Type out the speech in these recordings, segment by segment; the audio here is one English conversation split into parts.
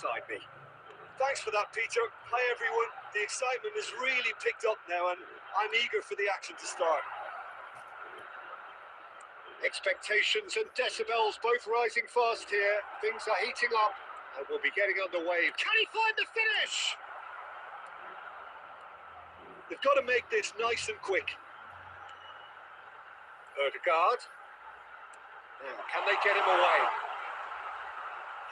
beside me. Thanks for that, Peter. Hi, everyone. The excitement has really picked up now, and I'm eager for the action to start. Expectations and decibels both rising fast here. Things are heating up, and we'll be getting underway. Can he find the finish? They've got to make this nice and quick. Odegaard. Now, can they get him away?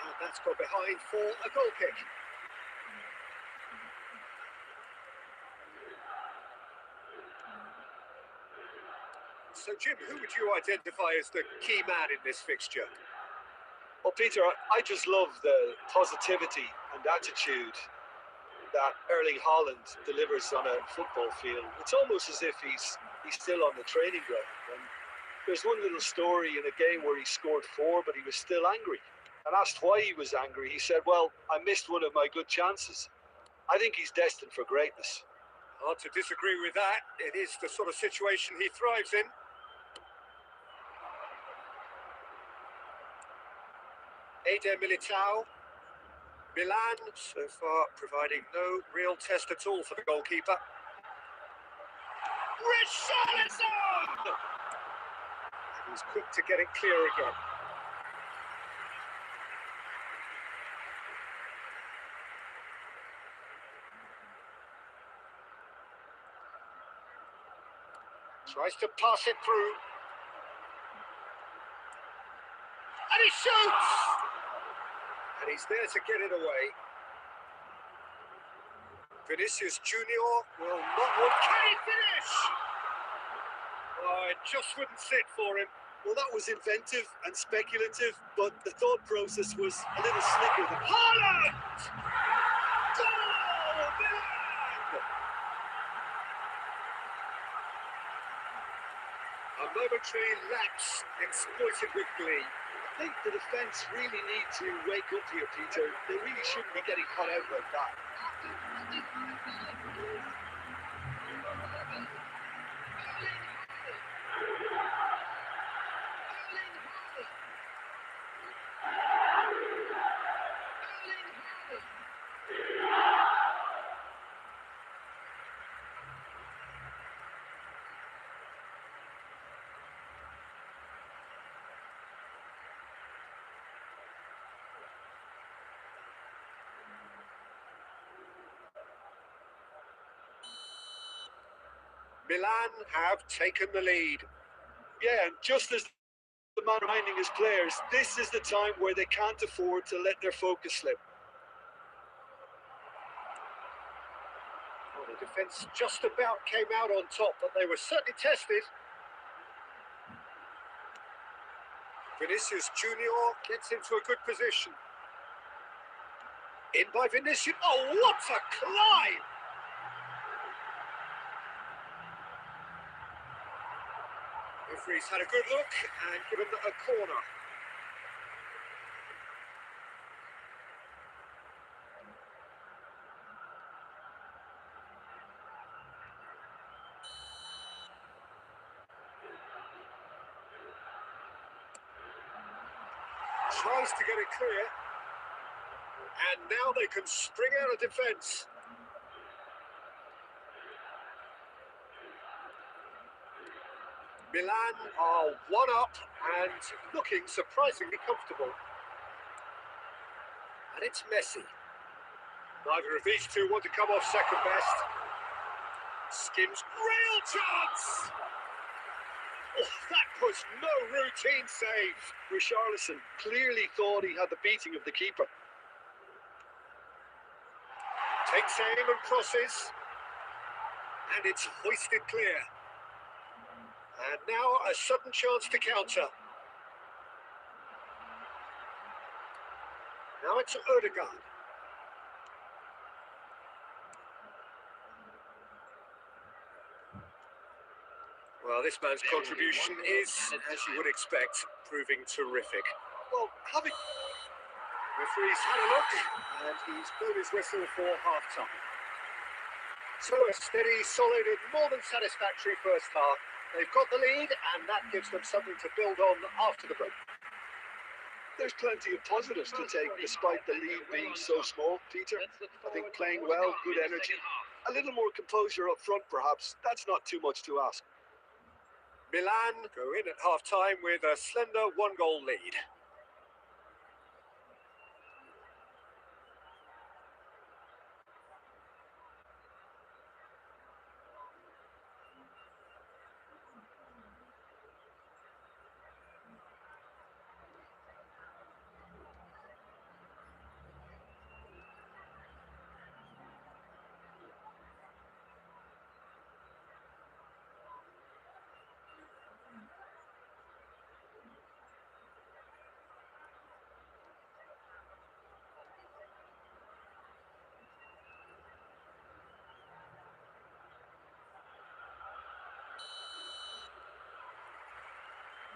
And that's got behind for a goal kick. So, Jim, who would you identify as the key man in this fixture? Well, Peter, I just love the positivity and attitude that Erling Haaland delivers on a football field. It's almost as if he's still on the training ground. And there's one little story in a game where he scored 4, but he was still angry. And asked why he was angry, he said, well, I missed one of my good chances. I think he's destined for greatness. Hard to disagree with that. It is the sort of situation he thrives in. Militao. Milan, so far, providing no real test at all for the goalkeeper. Richarlison! And he's quick to get it clear again. Tries to pass it through. And he shoots! And he's there to get it away. Vinicius Junior will not want... Can he finish? Oh, it just wouldn't sit for him. Well, that was inventive and speculative, but the thought process was a little slicker than... Haaland! Goal! Milan! A momentary lapse exploited with glee. I think the defence really need to wake up here, Peter. They really shouldn't be getting caught out like that. Milan have taken the lead. Yeah, and just as the man reminding his players, this is the time where they can't afford to let their focus slip. Well, the defence just about came out on top, but they were certainly tested. Vinicius Junior gets into a good position. In by Vinicius. Oh, what a climb! Referee's had a good look and given a corner. Tries to get it clear. And now they can string out a defence. Milan are 1 up and looking surprisingly comfortable. And it's Messi. Neither of these two want to come off second best. Skims, real chance! Oh, that was no routine save. Richarlison clearly thought he had the beating of the keeper. Takes aim and crosses. And it's hoisted clear. And now a sudden chance to counter. Now it's Odegaard. Well, this man's contribution is, as you would expect, proving terrific. Well, having... Referee's had a look, and he's blown his whistle for half-time. So a steady, solid and more than satisfactory first half. They've got the lead, and that gives them something to build on after the break. there's plenty of positives to take despite the lead being so small, Peter. I think playing well, good energy, a little more composure up front perhaps. That's not too much to ask. Milan go in at half-time with a slender one-goal lead.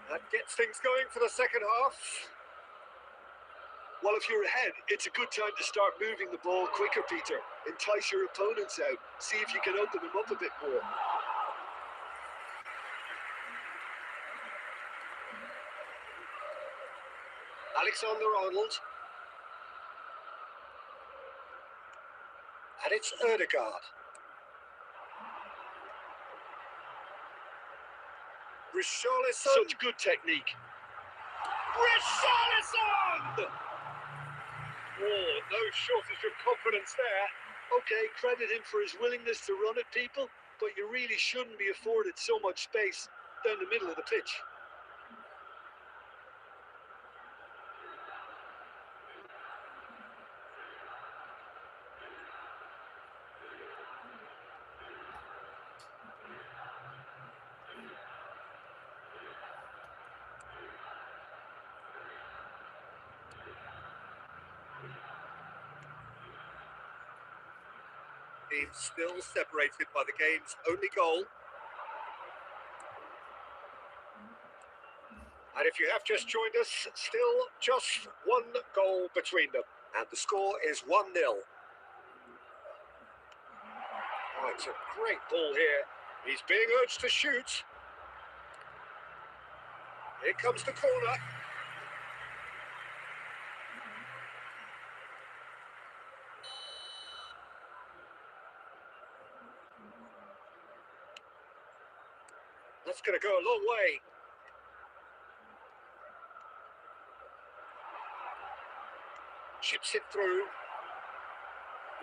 That gets things going for the second half. Well, if you're ahead, it's a good time to start moving the ball quicker, Peter. Entice your opponents out. See if you can open them up a bit more. Alexander-Arnold. And it's Ødegaard. Richarlison. Such good technique. Richarlison! Oh, no shortage of confidence there. Okay, credit him for his willingness to run at people, but you really shouldn't be afforded so much space down the middle of the pitch. Team still separated by the game's only goal. And if you have just joined us, still just one goal between them. And the score is 1-0. Oh, it's a great ball here. He's being urged to shoot. Here comes the corner. That's going to go a long way. Chips it through.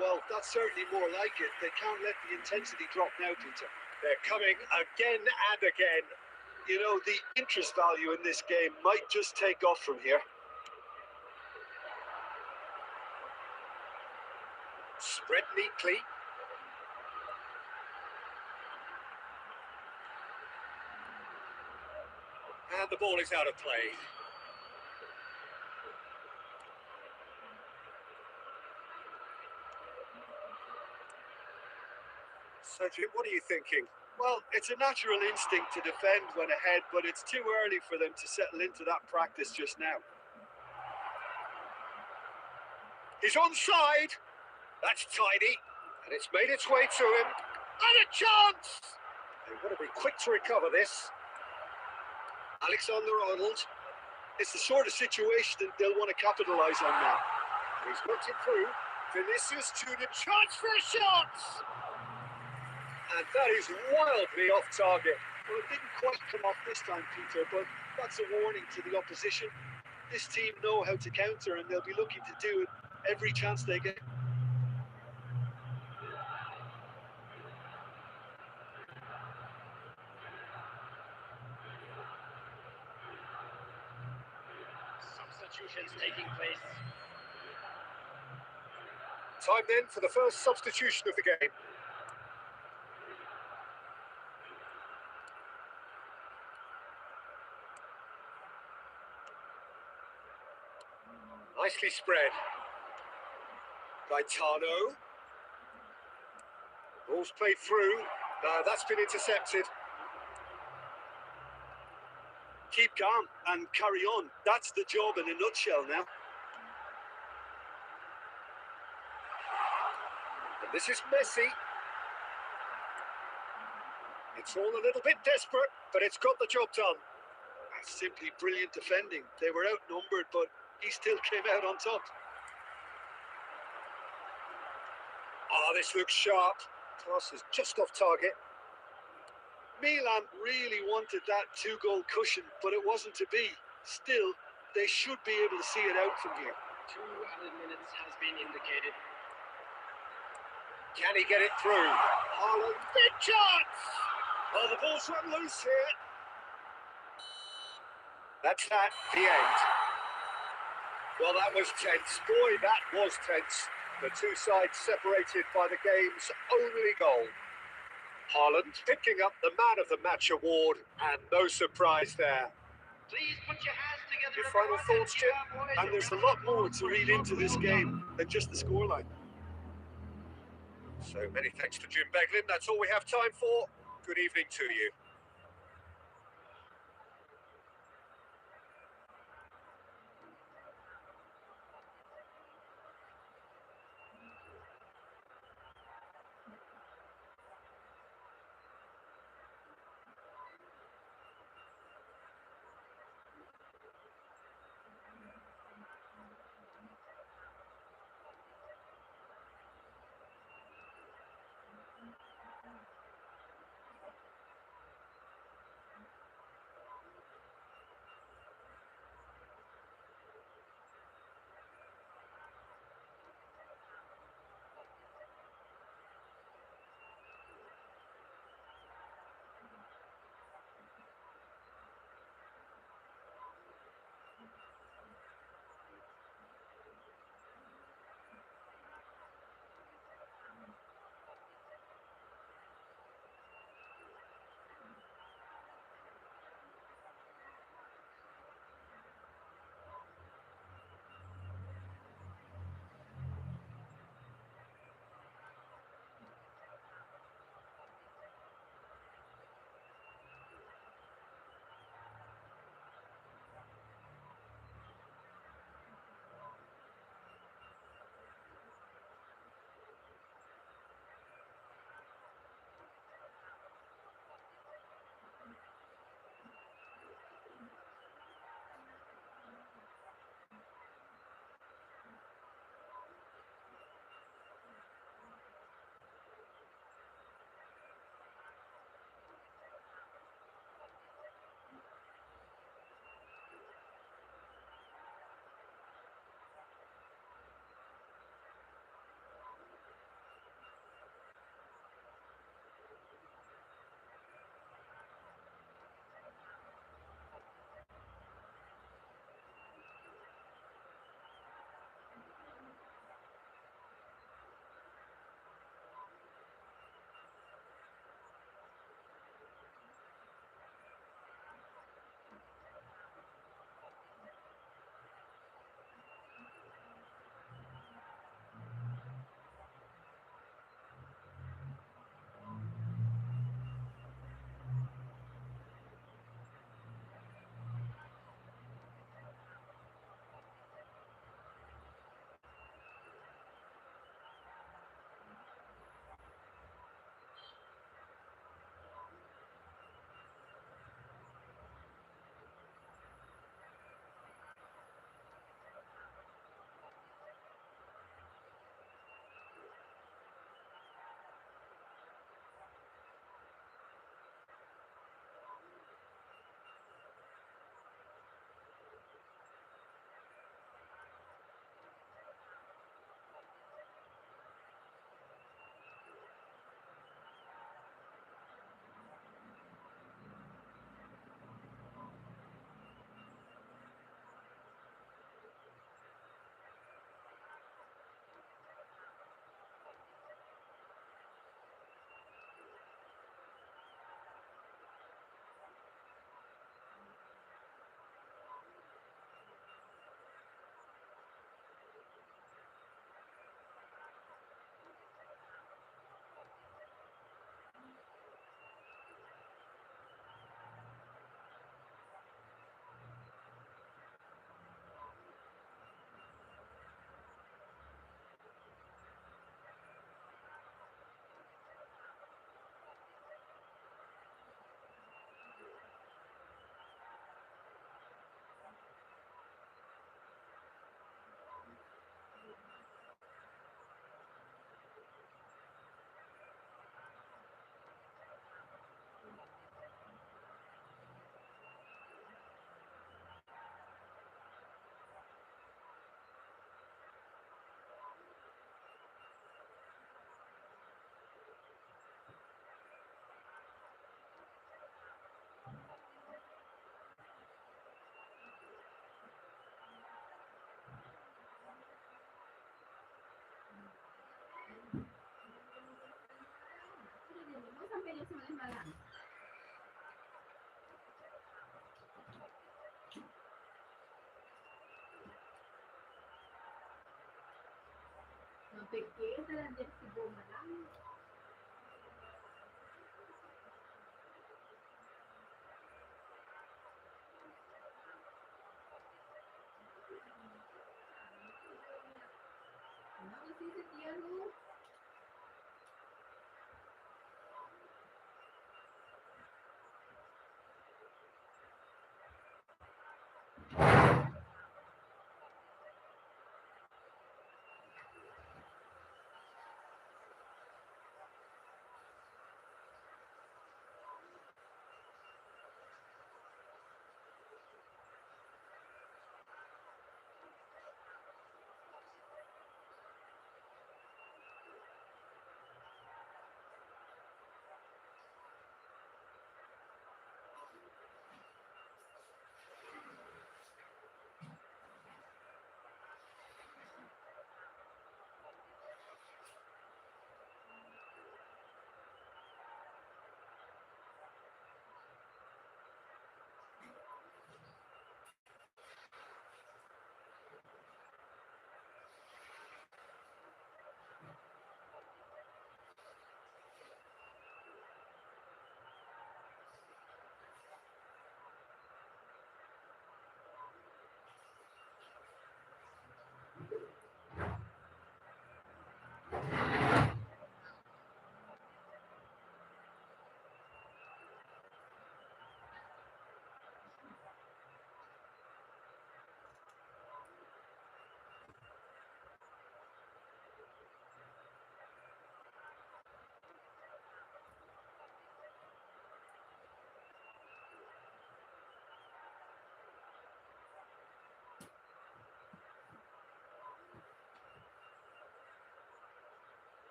Well, that's certainly more like it. They can't let the intensity drop now, Peter. They're coming again and again. You know, the interest value in this game might just take off from here. Spread neatly. And the ball is out of play. So, Jim, what are you thinking? Well, it's a natural instinct to defend when ahead, but it's too early for them to settle into that practice just now. He's onside. That's tidy. And it's made its way to him. And a chance! They've got to be quick to recover this. Alexander-Arnold. It's the sort of situation that they'll want to capitalise on now. He's knocked it through. Vinicius to the chance for a shot! And that is wildly off target. Well, it didn't quite come off this time, Peter, but that's a warning to the opposition. This team know how to counter, and they'll be looking to do it every chance they get. Substitutions taking place. Time then for the first substitution of the game. Nicely spread. Gaetano. Ball's played through. That's been intercepted. Keep calm and carry on. That's the job in a nutshell now. And this is Messi. It's all a little bit desperate, but it's got the job done. That's simply brilliant defending. They were outnumbered, but he still came out on top. Oh, this looks sharp. Pass is just off target. Milan really wanted that 2-goal cushion, but it wasn't to be. Still, they should be able to see it out from here. 2 added minutes has been indicated. Can he get it through? Haaland, big chance! Oh, the ball's run loose here. That's that, the end. Well, that was tense. Boy, that was tense. The two sides separated by the game's only goal. Haaland picking up the Man of the Match award, and no surprise there. Please put your hands together. Your final thoughts, Jim? And there's a lot more to read into this game than just the scoreline. So many thanks to Jim Beglin. That's all we have time for. Good evening to you.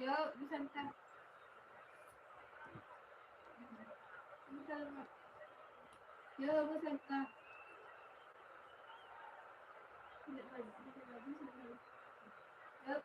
Yo, busan ka. Busan ka. Yo, busan ka. Hindi ba? Yo.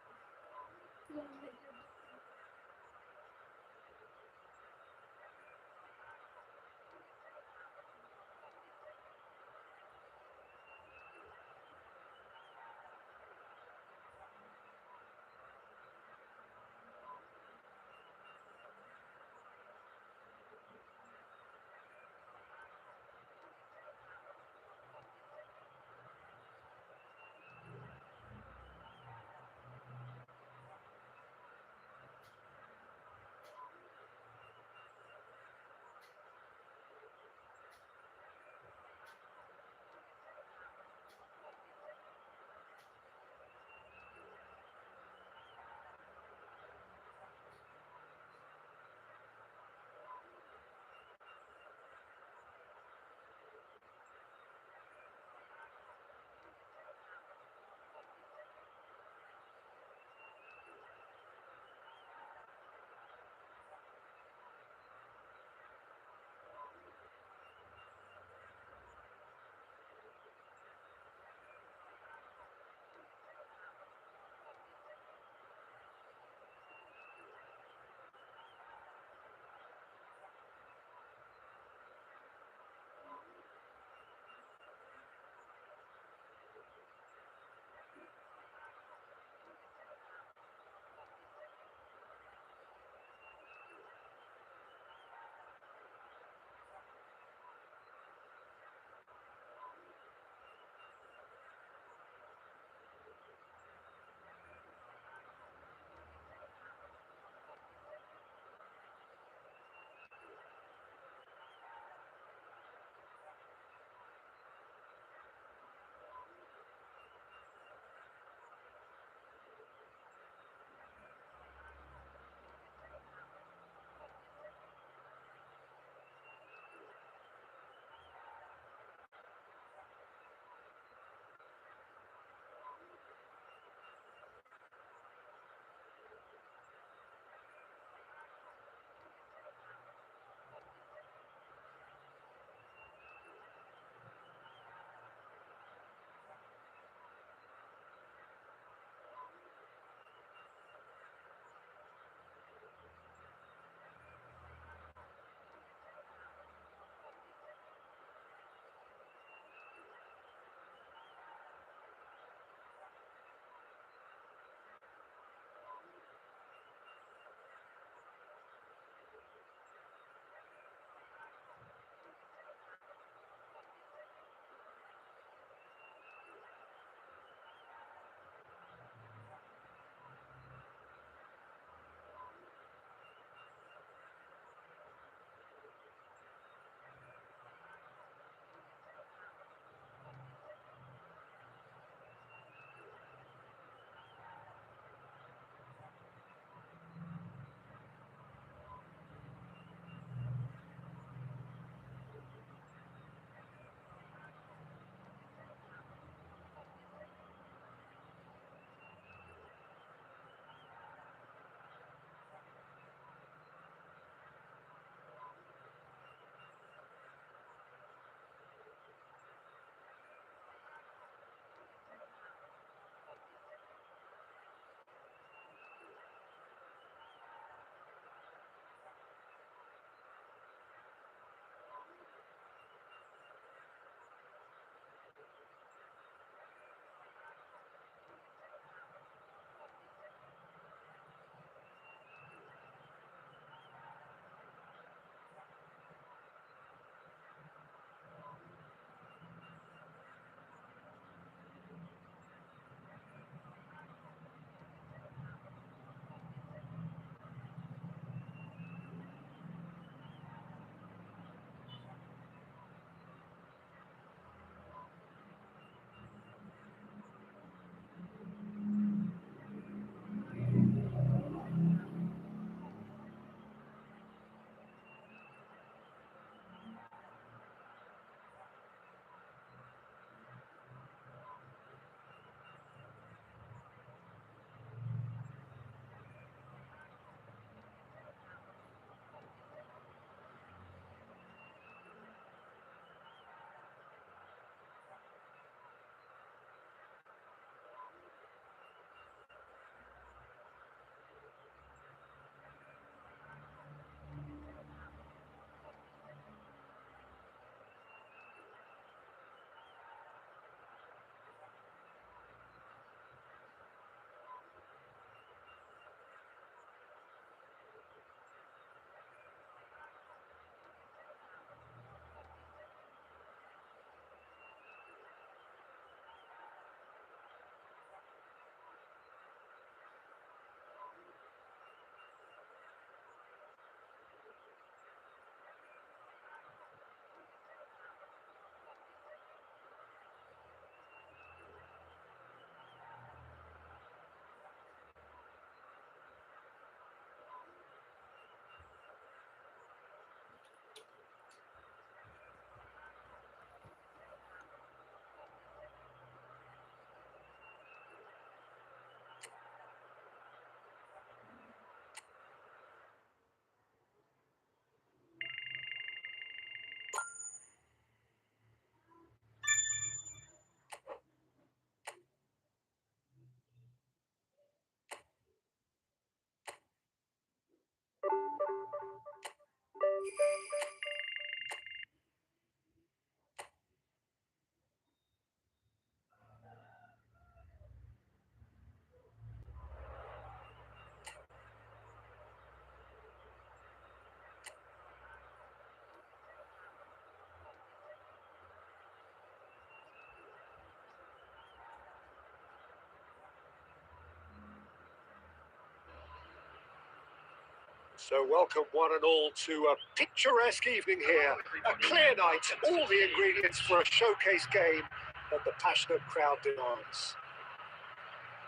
So welcome one and all to a picturesque evening here. A clear night, all the ingredients for a showcase game that the passionate crowd demands.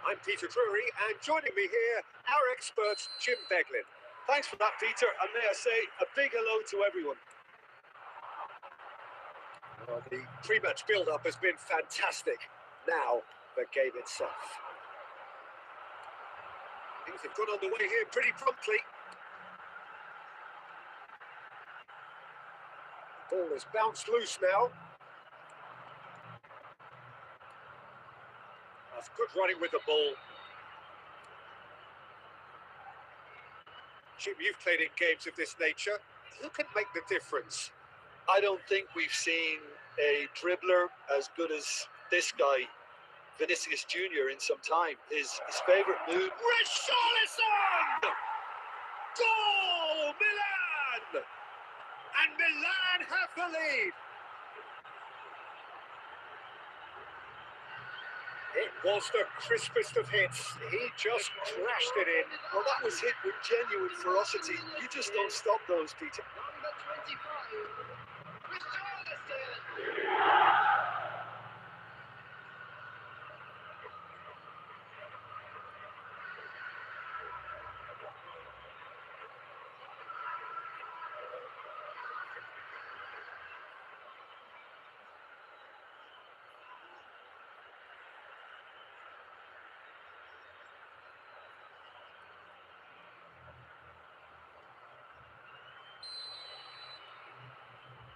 I'm Peter Drury, and joining me here, our expert, Jim Beglin. Thanks for that, Peter, and may I say a big hello to everyone. Well, the pre-match build-up has been fantastic. Now, the game itself. Things have got underway here pretty promptly. Ball is bounced loose now. That's good running with the ball. Jim, you've played in games of this nature. Who can make the difference? I don't think we've seen a dribbler as good as this guy, Vinicius Jr., in some time. His favourite move. Richarlison! Goal! Milan! And Milan have the lead. It was the crispest of hits. He just crashed it in. Well, that was hit with genuine ferocity. You just don't stop those, Peter. Number 25, Richarlison.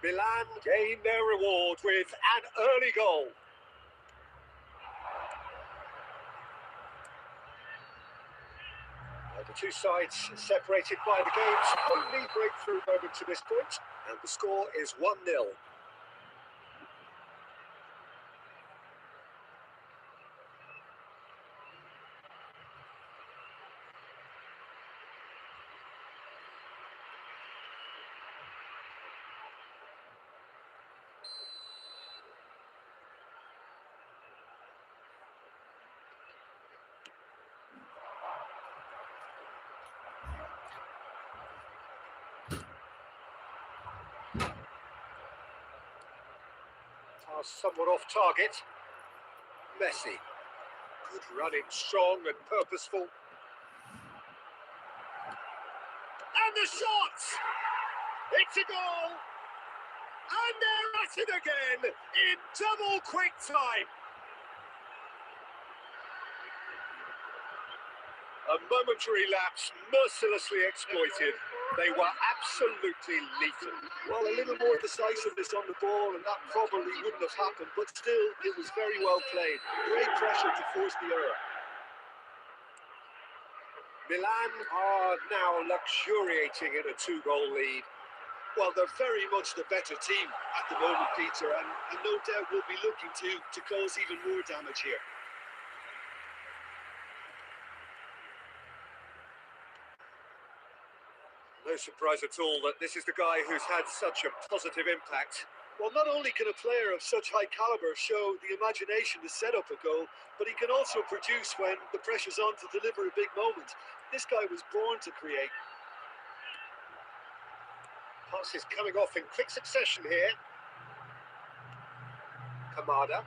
Milan gain their reward with an early goal. The two sides separated by the game's only breakthrough moment to this point, and the score is 1-0. Somewhat off target. Messi. Good running, strong and purposeful. And the shot! It's a goal! And they're at it again in double quick time. A momentary lapse mercilessly exploited. They were absolutely lethal. Well, a little more decisiveness on the ball, and that probably wouldn't have happened, but still, it was very well played. Great pressure to force the error. Milan are now luxuriating in a 2-goal lead. Well, they're very much the better team at the moment, Peter, and no doubt will be looking to cause even more damage here. No surprise at all that this is the guy who's had such a positive impact. Well, not only can a player of such high caliber show the imagination to set up a goal, but he can also produce when the pressure's on to deliver a big moment. This guy was born to create. Passes coming off in quick succession here. Kamada.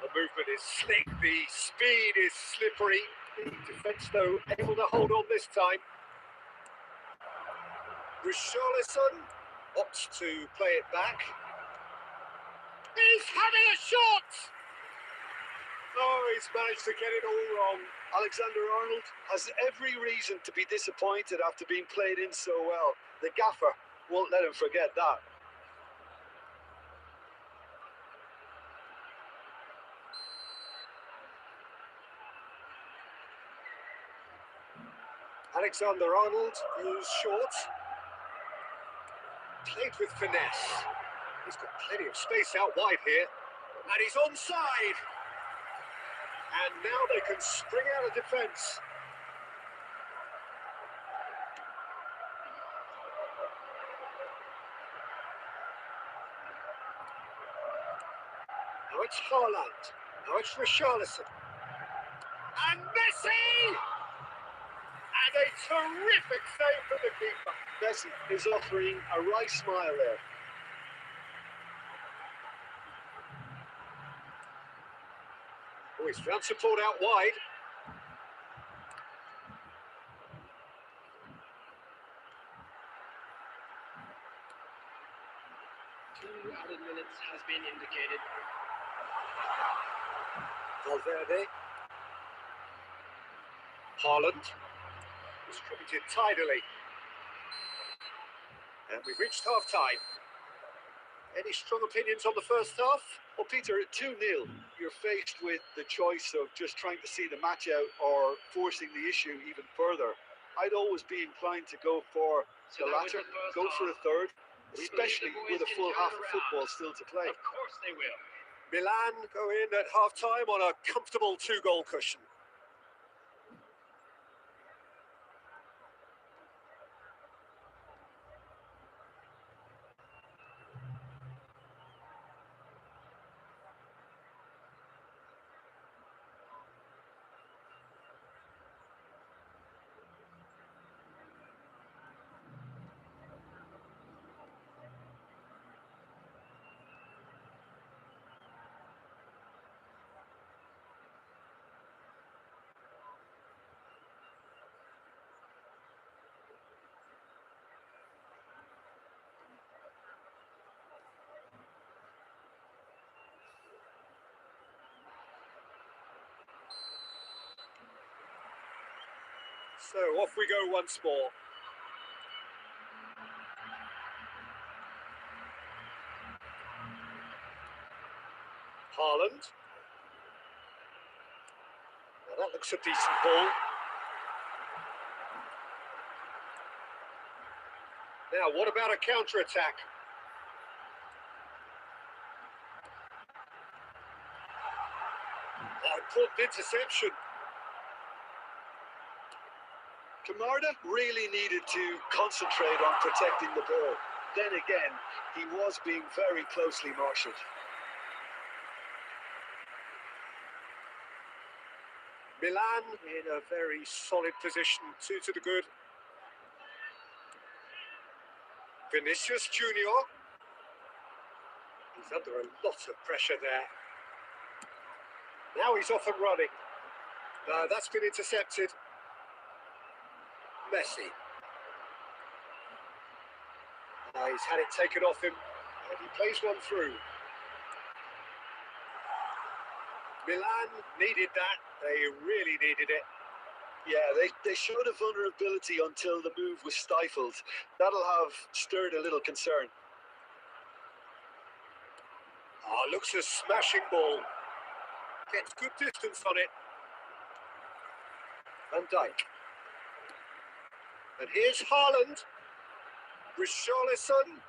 The movement is slick, the speed is slippery. The defence, though, able to hold on this time. Richarlison opts to play it back. He's having a shot! Oh, he's managed to get it all wrong. Alexander-Arnold has every reason to be disappointed after being played in so well. The gaffer won't let him forget that. Alexander-Arnold goes short. Played with finesse. He's got plenty of space out wide here. And he's onside. And now they can spring out of defence. Now it's Haaland. Now it's Richarlison. And Messi! And a terrific save for the keeper. Messi is offering a right smile there. Oh, he's found support out wide. Two added minutes has been indicated. Valverde. Haaland. Distributed tidily. And we've reached half-time. Any strong opinions on the first half? Well, Peter, 2-0. You're faced with the choice of just trying to see the match out or forcing the issue even further. I'd always be inclined to go for So the that was latter, the first go for half. a third, We especially believe the boys with a can full turn half it of around. football still to play. Of course they will. Milan go in at half-time on a comfortable 2-goal cushion. So off we go once more. Haaland. Well, that looks a decent ball. Now, what about a counter-attack? Oh, important interception. Camarda really needed to concentrate on protecting the ball. Then again, he was being very closely marshalled. Milan in a very solid position, 2 to the good. Vinicius Junior. He's under a lot of pressure there. Now he's off and running. That's been intercepted. Messi. He's had it taken off him, and he plays one through. Milan needed that. They really needed it. Yeah, they showed a vulnerability until the move was stifled. That'll have stirred a little concern. Looks a smashing ball. Gets good distance on it. Van Dijk. And here's Haaland. Richarlison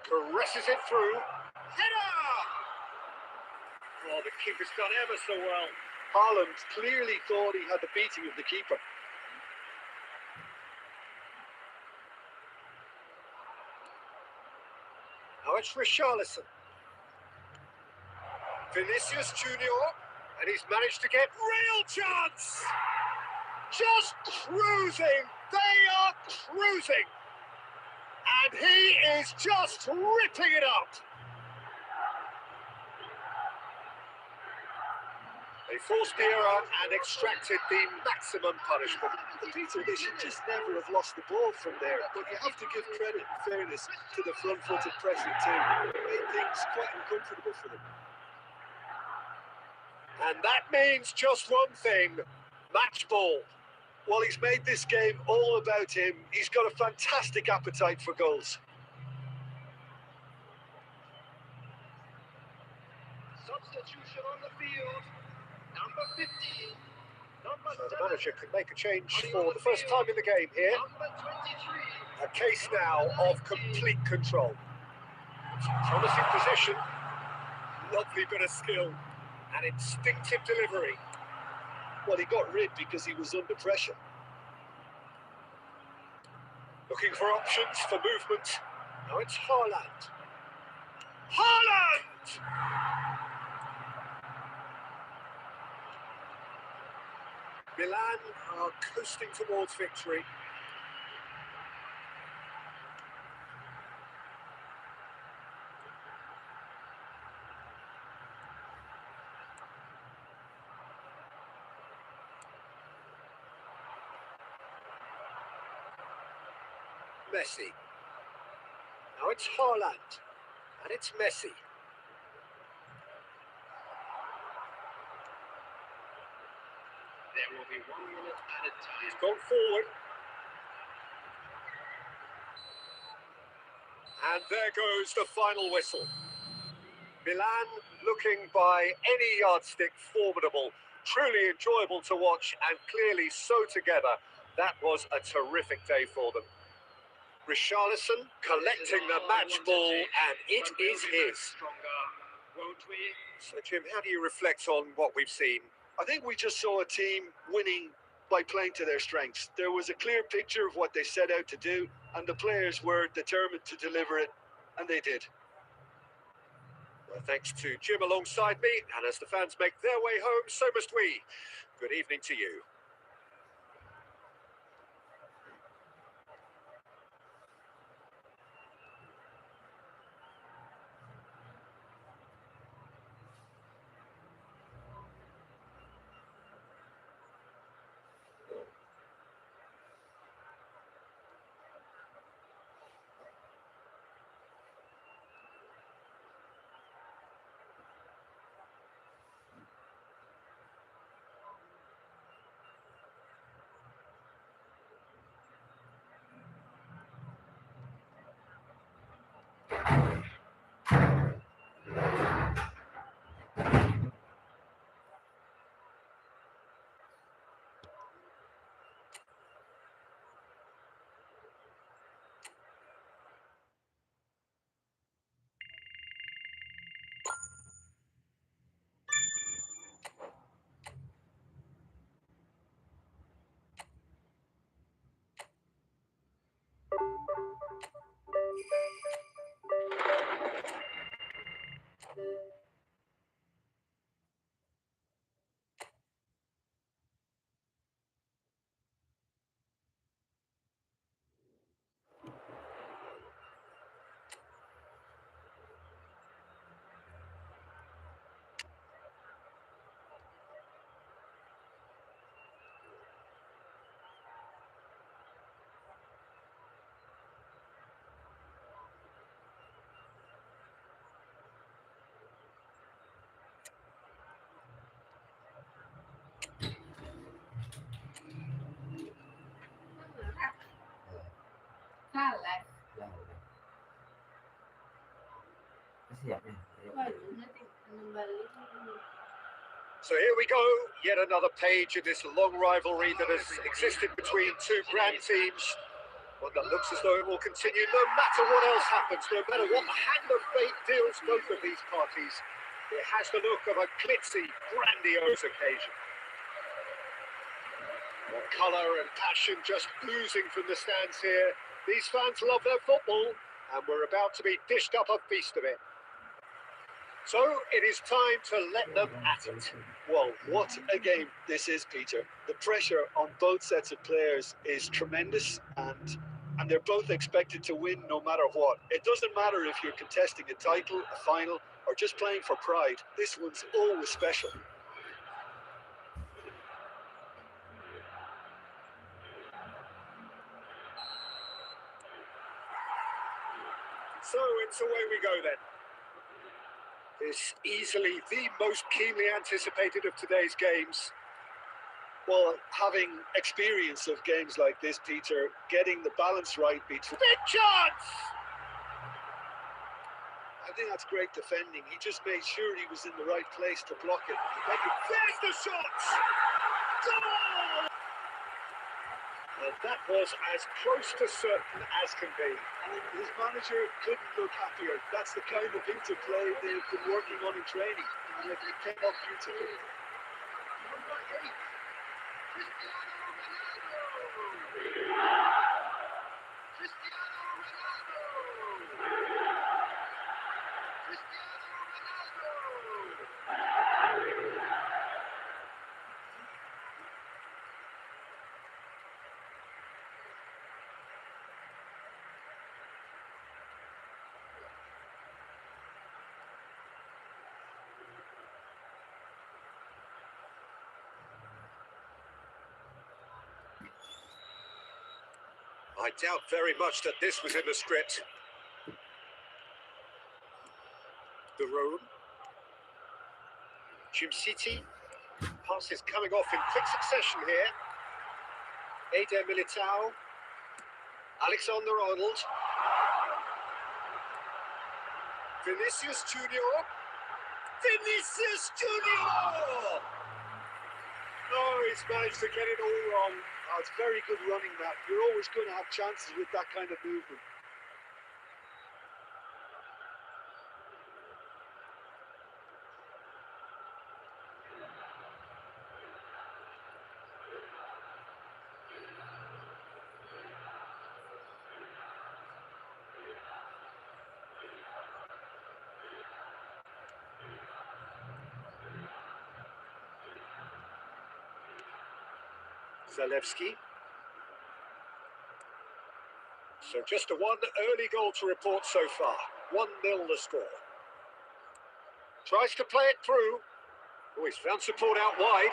caresses it through. Header! Oh, the keeper's done ever so well. Haaland clearly thought he had the beating of the keeper. Now it's Richarlison. Vinicius Junior. And he's managed to get real chance! Just cruising! They are cruising! And he is just ripping it up! They forced the error and extracted the maximum punishment. Peter, they should just never have lost the ball from there. But you have to give credit and fairness to the front-footed pressing team. It made things quite uncomfortable for them. And that means just one thing, match ball. Well, he's made this game all about him. He's got a fantastic appetite for goals. Substitution on the field. Number 15. Number So the 7. manager could make a change for the first time in the game here. Number 23. A case now of complete control. Promising position. Lovely bit of skill. And instinctive delivery. Well, he got rid because he was under pressure. Looking for options for movement. Now it's Haaland. Haaland! Milan are coasting towards victory. Messi. Now it's Haaland. And it's Messi. There will be 1 minute added time. He's gone forward. And there goes the final whistle. Milan looking by any yardstick formidable. Truly enjoyable to watch and clearly so together. That was a terrific day for them. Richarlison collecting the match ball and it is his. Stronger, won't we? So Jim, how do you reflect on what we've seen? I think we just saw a team winning by playing to their strengths. There was a clear picture of what they set out to do, and the players were determined to deliver it, and they did. Well, thanks to Jim alongside me, and as the fans make their way home, so must we. Good evening to you. Kalah. Siap ya. Waduh, nanti kembali. So here we go, yet another page in this long rivalry that has existed between two grand teams. One that looks as though it will continue no matter what else happens, no matter what the hand of fate deals both of these parties. It has the look of a glitzy, grandiose occasion. The colour and passion just oozing from the stands here. These fans love their football, and we're about to be dished up a feast of it. So it is time to let them at it. Well, what a game this is, Peter. The pressure on both sets of players is tremendous, and they're both expected to win no matter what. It doesn't matter if you're contesting a title, a final, or just playing for pride. This one's always special. So it's away we go then. This easily the most keenly anticipated of today's games. Well, having experience of games like this, Peter, getting the balance right between... Big chance! I think that's great defending. He just made sure he was in the right place to block it. There's the shot! Goal! And that was as close to certain as can be. And his manager couldn't look happier. That's the kind of interplay they've been working on in training. And it came off beautifully. I doubt very much that this was in the script. The Rome. Jim City. Passes coming off in quick succession here. Eder Militao. Alexander-Arnold. Vinicius Junior. Vinicius Junior! Oh, he's managed to get it all wrong. Oh, it's very good running, that. You're always going to have chances with that kind of movement. Zalewski. So just a one early goal to report so far. 1-0 the score. Tries to play it through. Oh, he's found support out wide.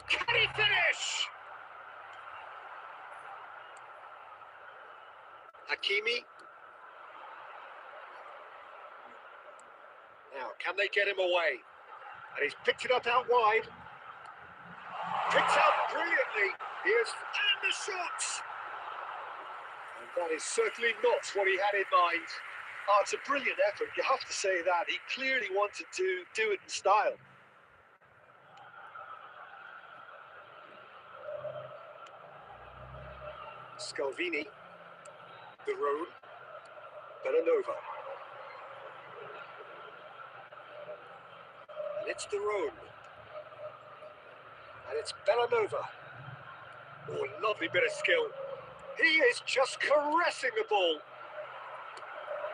Can he finish? Hakimi. Now, can they get him away? And he's picked it up out wide. Picked out brilliantly. Here's and the shot. And that is certainly not what he had in mind. Oh, it's a brilliant effort. You have to say that. He clearly wanted to do it in style. Scalvini. The Rome. Bellanova. And it's the Rome. And it's Bellanova. Oh, lovely bit of skill. He is just caressing the ball.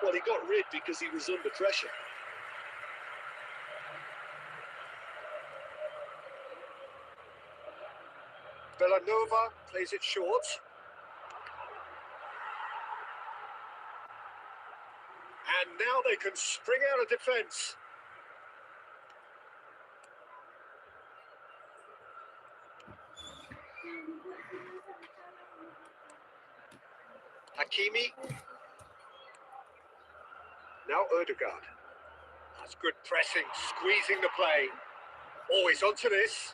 Well, he got rid because he was under pressure. Bellanova plays it short. And now they can spring out of defence. Hakimi. Now Ødegaard. That's good pressing, squeezing the play. Always onto this.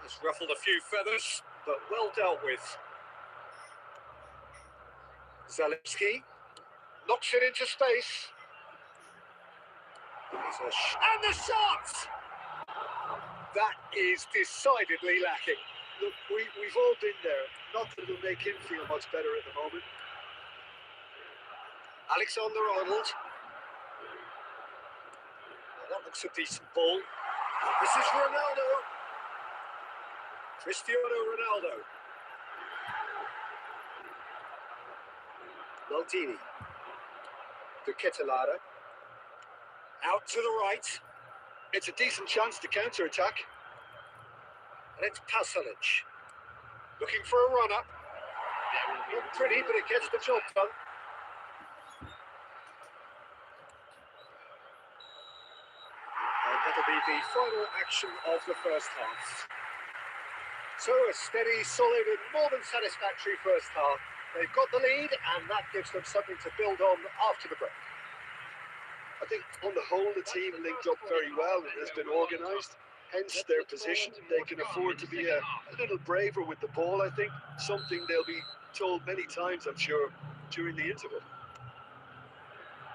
Has ruffled a few feathers, but well dealt with. Zalewski knocks it into space. And the shot! That is decidedly lacking. Look, we've all been there. Not that it'll make him feel much better at the moment. Alexander-Arnold. That looks a decent ball. This is Ronaldo. Cristiano Ronaldo. Maldini. De Ketelaere. Out to the right. It's a decent chance to counter-attack. And it's Pasalic. Looking for a run-up. Not pretty, but it gets the job done. And that'll be the final action of the first half. So a steady, solid and more than satisfactory first half. They've got the lead and that gives them something to build on after the break. I think on the whole the team linked up very well and has been organised. Hence their position. They can afford to be a little braver with the ball, I think. Something they'll be told many times, I'm sure, during the interval.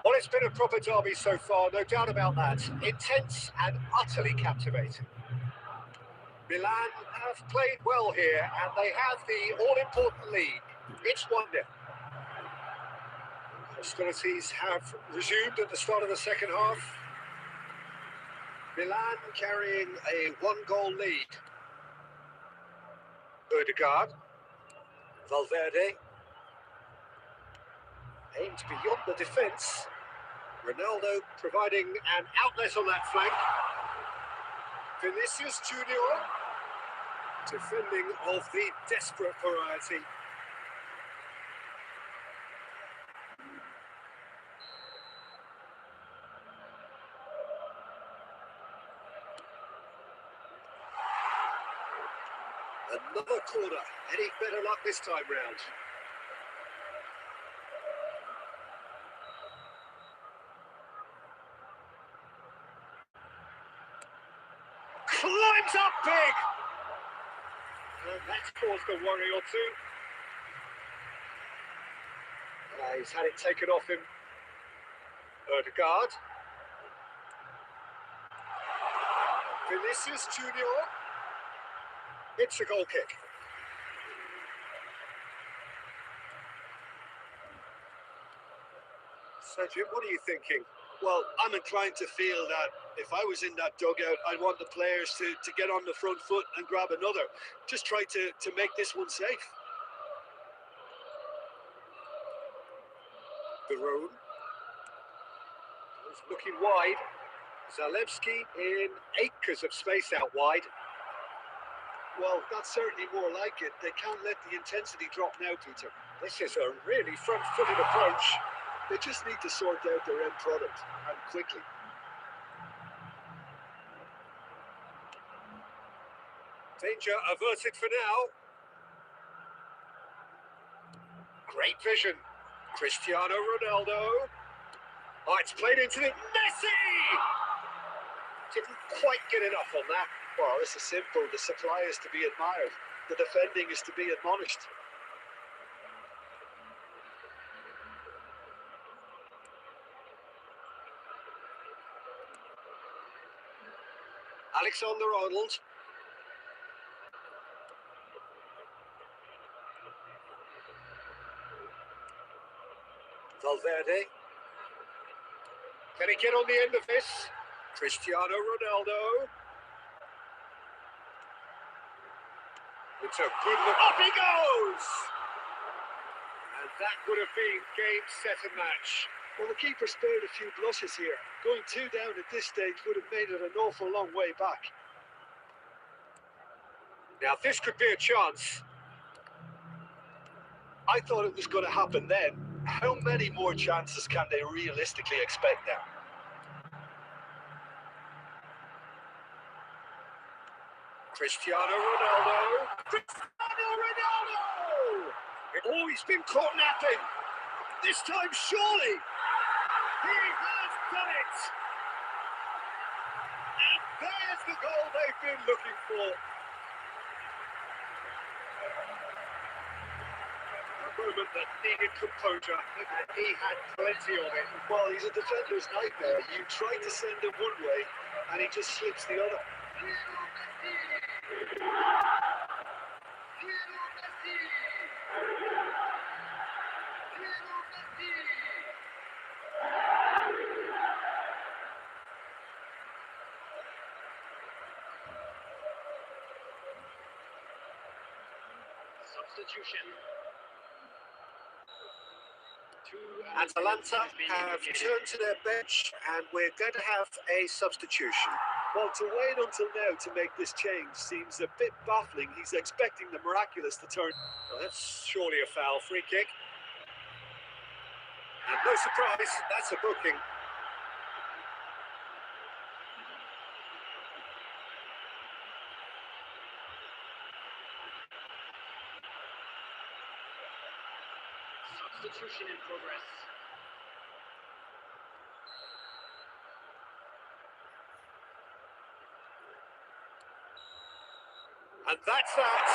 Well, it's been a proper derby so far, no doubt about that. Intense and utterly captivating. Milan have played well here and they have the all-important lead. It's 1-0. Hostilities have resumed at the start of the second half. Milan carrying a one-goal lead. Ødegaard. Valverde. Aimed beyond the defence. Ronaldo providing an outlet on that flank. Vinicius Junior. Defending of the desperate variety. Another corner. Any better luck this time round? Climbs up big! And that's caused a worry or two. He's had it taken off him. Erdegaard. Vinicius Junior. It's a goal kick. So, Jim, what are you thinking? Well, I'm inclined to feel that if I was in that dugout, I'd want the players to get on the front foot and grab another. Just try to make this one safe. The road. He's looking wide. Zalewski in acres of space out wide. Well, that's certainly more like it. They can't let the intensity drop now, Peter. This is a really front-footed approach. They just need to sort out their end product, and quickly. Danger averted for now. Great vision. Cristiano Ronaldo. Oh, it's played into it. Messi! Didn't quite get enough on that. Well, this is simple. The supply is to be admired. The defending is to be admonished. Alexander-Arnold. Valverde. Can he get on the end of this? Cristiano Ronaldo. It's a good look. Up he goes! And that would have been game, set and match. Well, the keeper spared a few blushes here. Going 2 down at this stage would have made it an awful long way back. Now, this could be a chance. I thought it was going to happen then. How many more chances can they realistically expect now? Cristiano Ronaldo. Cristiano Ronaldo! Oh, he's been caught napping. This time, surely. He has done it. And there's the goal they've been looking for. A moment that needed composure, and he had plenty of it. Well, he's a defender's nightmare. You try to send him one way, and he just slips the other. Substitution. Atalanta have turned to their bench, and we're going to have a substitution. Well, to wait until now to make this change seems a bit baffling. He's expecting the miraculous to turn. Well, that's surely a foul. Free kick. And no surprise, that's a booking. Substitution in progress. And that's that.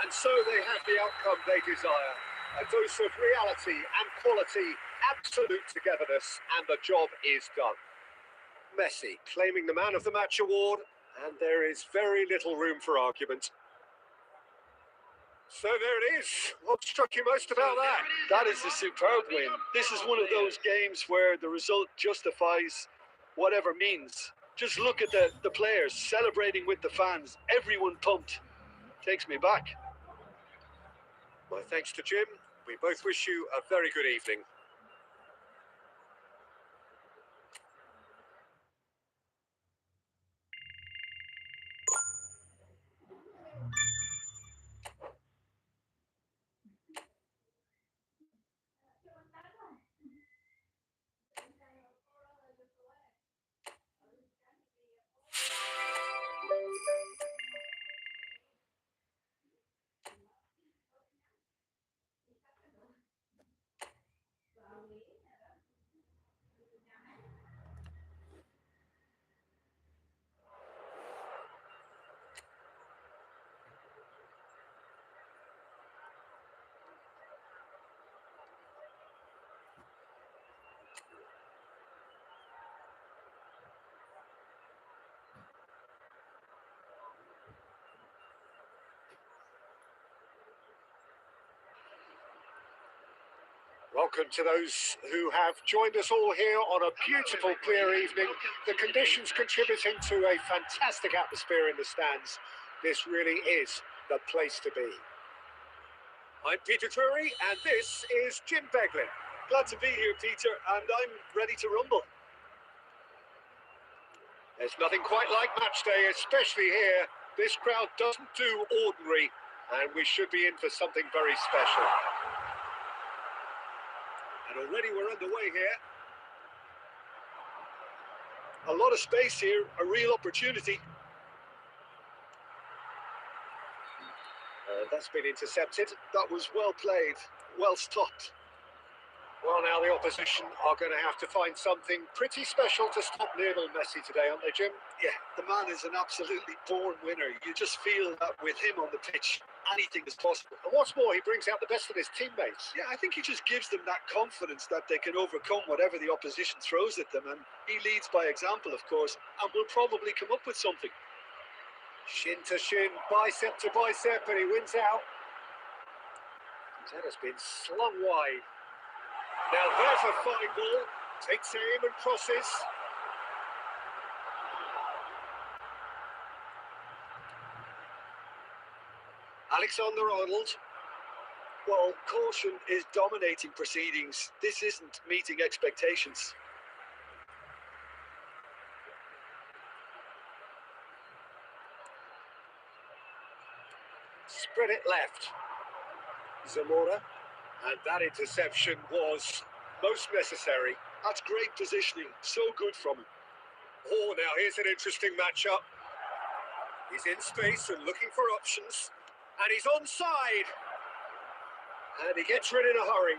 And so they have the outcome they desire. A dose of reality and quality, absolute togetherness, and the job is done. Messi claiming the Man of the Match award, and there is very little room for argument. So there it is. What struck you most about that? That is a superb win. This is one of those games where the result justifies whatever means. Just look at the players celebrating with the fans. Everyone pumped. Takes me back. My thanks to Jim. We both wish you a very good evening. Welcome to those who have joined us all here on a beautiful, clear evening. The conditions contributing to a fantastic atmosphere in the stands. This really is the place to be. I'm Peter Drury, and this is Jim Beglin. Glad to be here, Peter, and I'm ready to rumble. There's nothing quite like match day, especially here. This crowd doesn't do ordinary, and we should be in for something very special. And already we're underway here. A lot of space here, a real opportunity. That's been intercepted. That was well played, well stopped. Well, now the opposition are going to have to find something pretty special to stop Lionel Messi today, aren't they, Jim? Yeah, the man is an absolutely born winner. You just feel that with him on the pitch, anything is possible. And what's more, he brings out the best of his teammates. Yeah, I think he just gives them that confidence that they can overcome whatever the opposition throws at them. And he leads by example, of course, and will probably come up with something. Shin to shin, bicep to bicep, and he wins out. That has been slung wide. Now there's a fine ball. Takes aim and crosses. Alexander-Arnold. Well, caution is dominating proceedings. This isn't meeting expectations. Spread it left. Zamora. And that interception was most necessary. That's great positioning. So good from him. Oh, now here's an interesting matchup. He's in space and looking for options. And he's onside. And he gets rid in a hurry.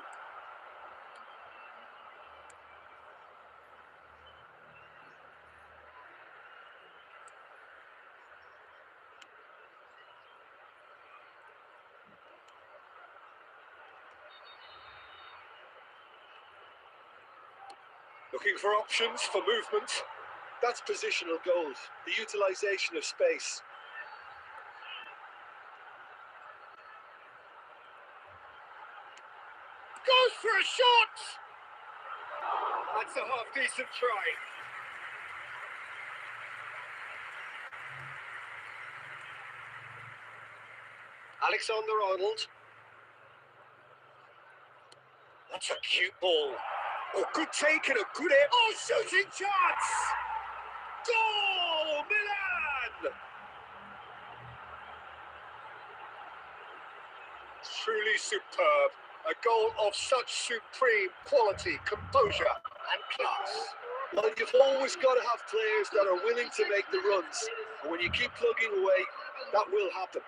Looking for options for movement. That's positional gold, the utilisation of space. Goes for a shot! That's a half-decent try. Alexander-Arnold. That's a cute ball. Oh, good take and a good air. Oh, shooting chance! Goal! Milan! Truly superb. A goal of such supreme quality, composure and class. Well, you've always got to have players that are willing to make the runs. And when you keep plugging away, that will happen.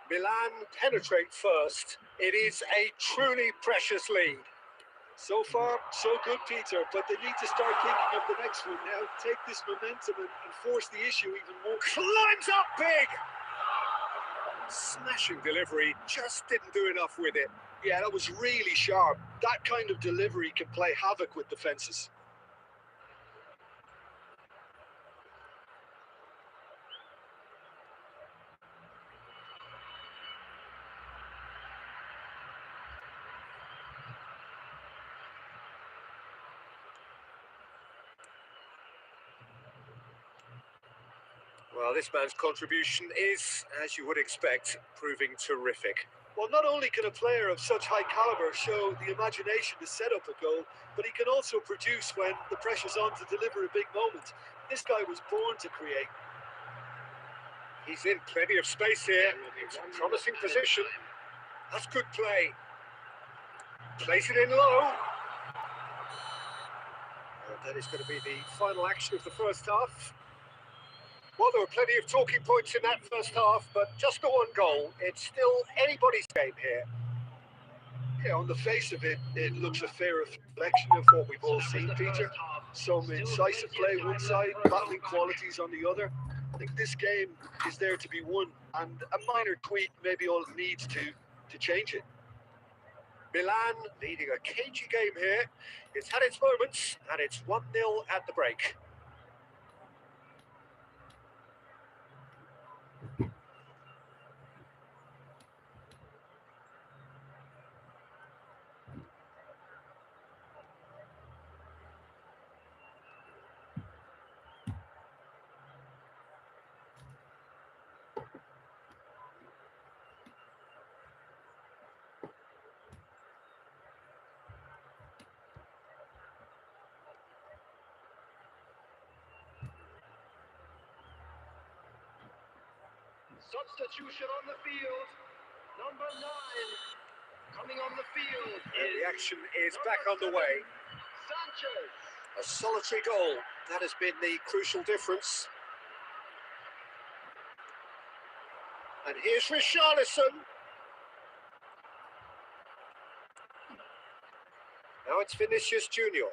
Milan penetrate first. It is a truly precious lead. So far, so good, Peter, but they need to start thinking of the next one now. Take this momentum and force the issue even more. Climbs up big! Smashing delivery, just didn't do enough with it. Yeah, that was really sharp. That kind of delivery can play havoc with defences. Well, this man's contribution is, as you would expect, proving terrific. Well, not only can a player of such high calibre show the imagination to set up a goal, but he can also produce when the pressure's on to deliver a big moment. This guy was born to create. He's in plenty of space here. It's a promising position. That's good play. Plays it in low. And that is going to be the final action of the first half. Well, there were plenty of talking points in that first half, but just the one goal. It's still anybody's game here. Yeah, on the face of it, it looks a fair reflection of what we've all seen, Peter. Some incisive play one side, battling qualities on the other. I think this game is there to be won, and a minor tweak maybe all it needs to change it. Milan leading a cagey game here. It's had its moments, and it's 1-0 at the break. Substitution on the field. Number 9 coming on the field. And the action is back on the way. Sanchez. A solitary goal. That has been the crucial difference. And here's Richarlison. Now it's Vinicius Junior.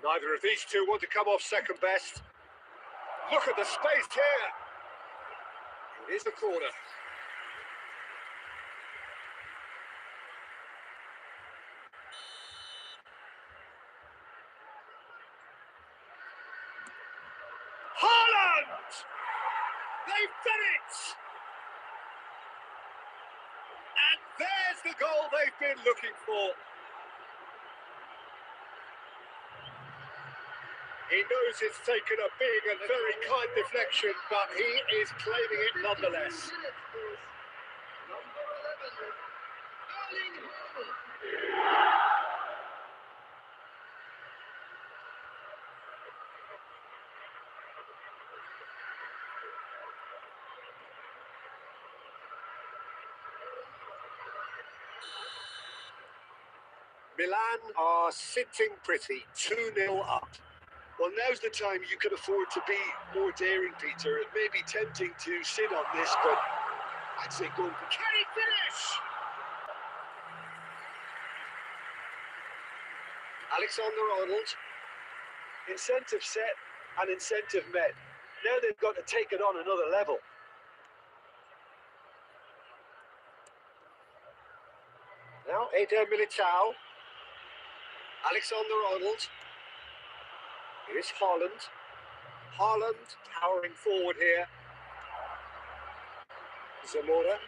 Neither of these two want to come off second best. Look at the space here. It is a corner. Haaland! They've done it! And there's the goal they've been looking for. He knows it's taken a big and very kind deflection, but he is claiming it nonetheless. Number 11, Erling Haaland. Milan are sitting pretty, 2-0 up. Well, now's the time you can afford to be more daring, Peter. It may be tempting to sit on this, but I'd say go for... Can he finish? Alexander-Arnold. Incentive set and incentive met. Now they've got to take it on another level. Now Eder Militao. Alexander-Arnold. Here's Haaland. Haaland powering forward here. Zamora.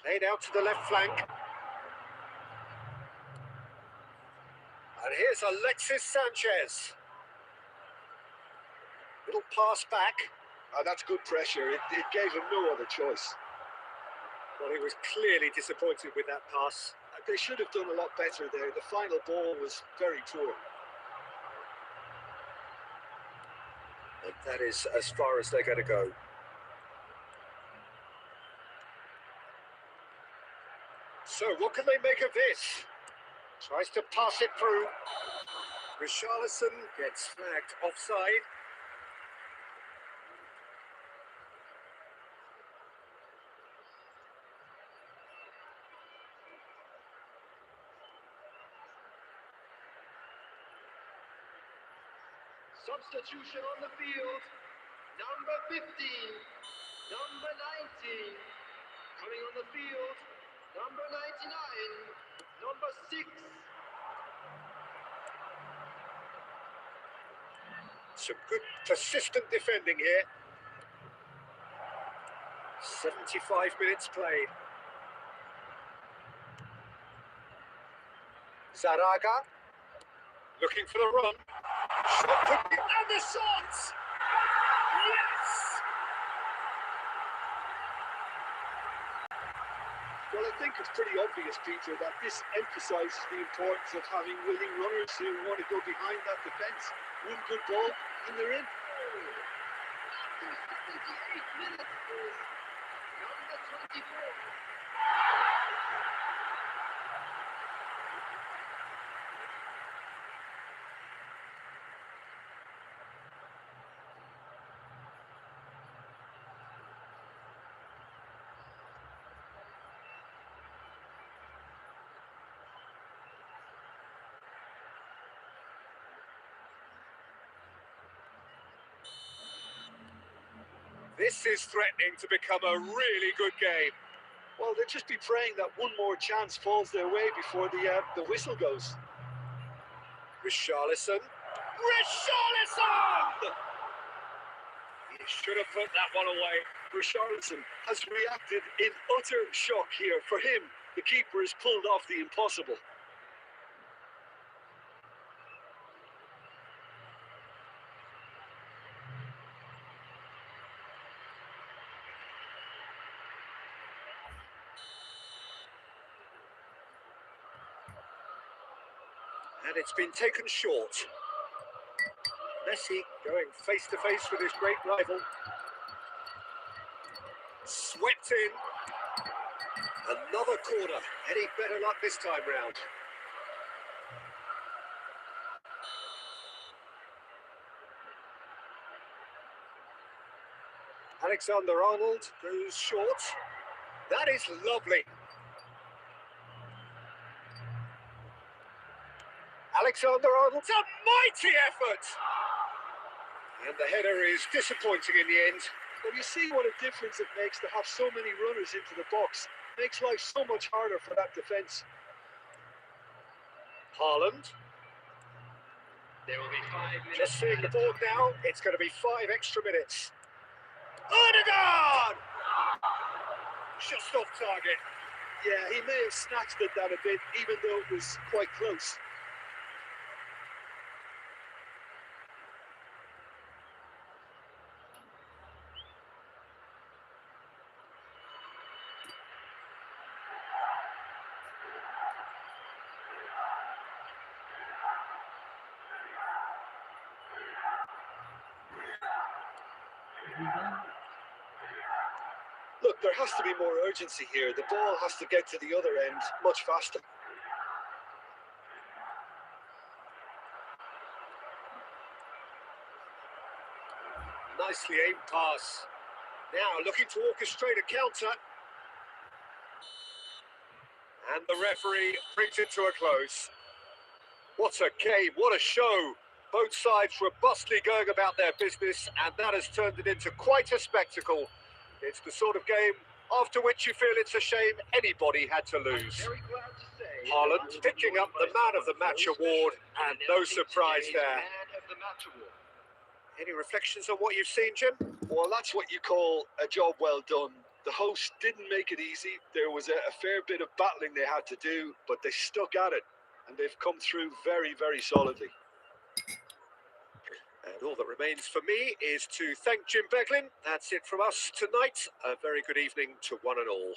Played out to the left flank. And here's Alexis Sanchez. Little pass back. Oh, that's good pressure. It gave him no other choice. Well, he was clearly disappointed with that pass. They should have done a lot better there. The final ball was very poor. And that is as far as they're going to go. So, what can they make of this? Tries to pass it through. Richarlison gets flagged offside. Substitution on the field. Number 15, number 19 coming on the field. Number 99, number 6. Some good persistent defending here. 75 minutes played. Zaraga looking for the run. Shot could be, and the shot! Yes! Well, I think it's pretty obvious, Peter, that this emphasises the importance of having willing runners who want to go behind that defence. One good ball, and they're in. After 58 minutes, number 24. This is threatening to become a really good game. Well, they'll just be praying that one more chance falls their way before the whistle goes. Richarlison. Richarlison! He should have put that one away. Richarlison has reacted in utter shock here. For him, the keeper has pulled off the impossible. And it's been taken short. Messi going face to face with his great rival. Swept in. Another corner. Any better luck this time round? Alexander-Arnold goes short. That is lovely. Alexander-Arnold's a mighty effort! And the header is disappointing in the end. Well, you see what a difference it makes to have so many runners into the box. Makes life so much harder for that defence. Haaland. There will be 5 minutes. Just seeing the board now, it's going to be 5 extra minutes. Odegaard! Just off target. Yeah, he may have snatched at that a bit, even though it was quite close. Look, there has to be more urgency here. The ball has to get to the other end much faster. Nicely aimed pass. Now looking to orchestrate a counter. And the referee brings it to a close. What a game, what a show. Both sides robustly going about their business, and that has turned it into quite a spectacle. It's the sort of game after which you feel it's a shame anybody had to lose. Haaland picking up the Man of the Match award, and no surprise there. Any reflections on what you've seen, Jim? Well, that's what you call a job well done. The hosts didn't make it easy. There was a fair bit of battling they had to do, but they stuck at it, and they've come through very, very solidly. And all that remains for me is to thank Jim Beglin. That's it from us tonight. A very good evening to one and all.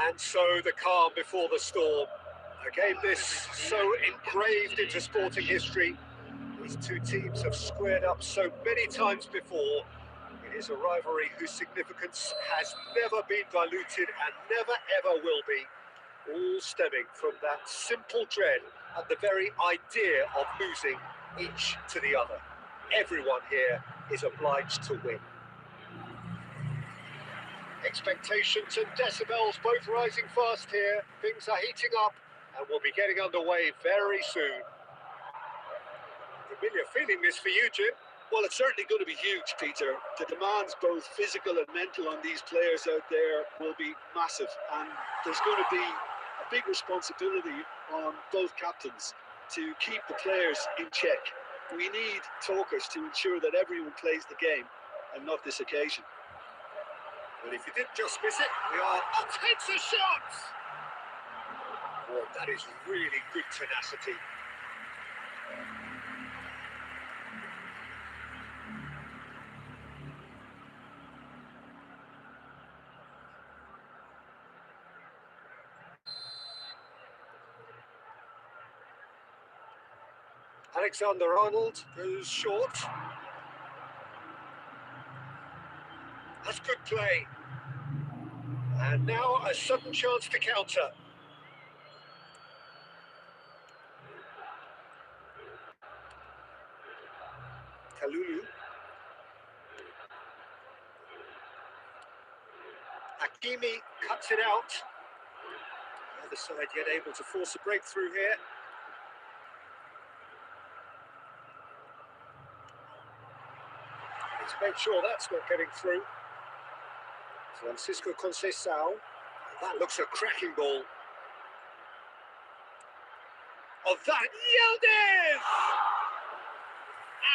And so the calm before the storm. A game this so engraved into sporting history. These two teams have squared up so many times before. It is a rivalry whose significance has never been diluted and never ever will be. All stemming from that simple dread and the very idea of losing each to the other. Everyone here is obliged to win. Expectations and decibels both rising fast here. Things are heating up and we'll be getting underway very soon. Familiar feeling this for you, Jim? Well, it's certainly going to be huge, Peter. The demands, both physical and mental, on these players out there will be massive. And there's going to be a big responsibility on both captains to keep the players in check. We need talkers to ensure that everyone plays the game and not this occasion. Well, if you did just miss it, we are. Oh, takes a shot! Oh, that is really good tenacity. Alexander-Arnold goes short. That's good play. And now a sudden chance to counter. Kalulu. Hakimi cuts it out. The other side yet able to force a breakthrough here. Let's make sure that's not getting through. Francisco Conceição. That looks a cracking ball. Of that, Yildiz!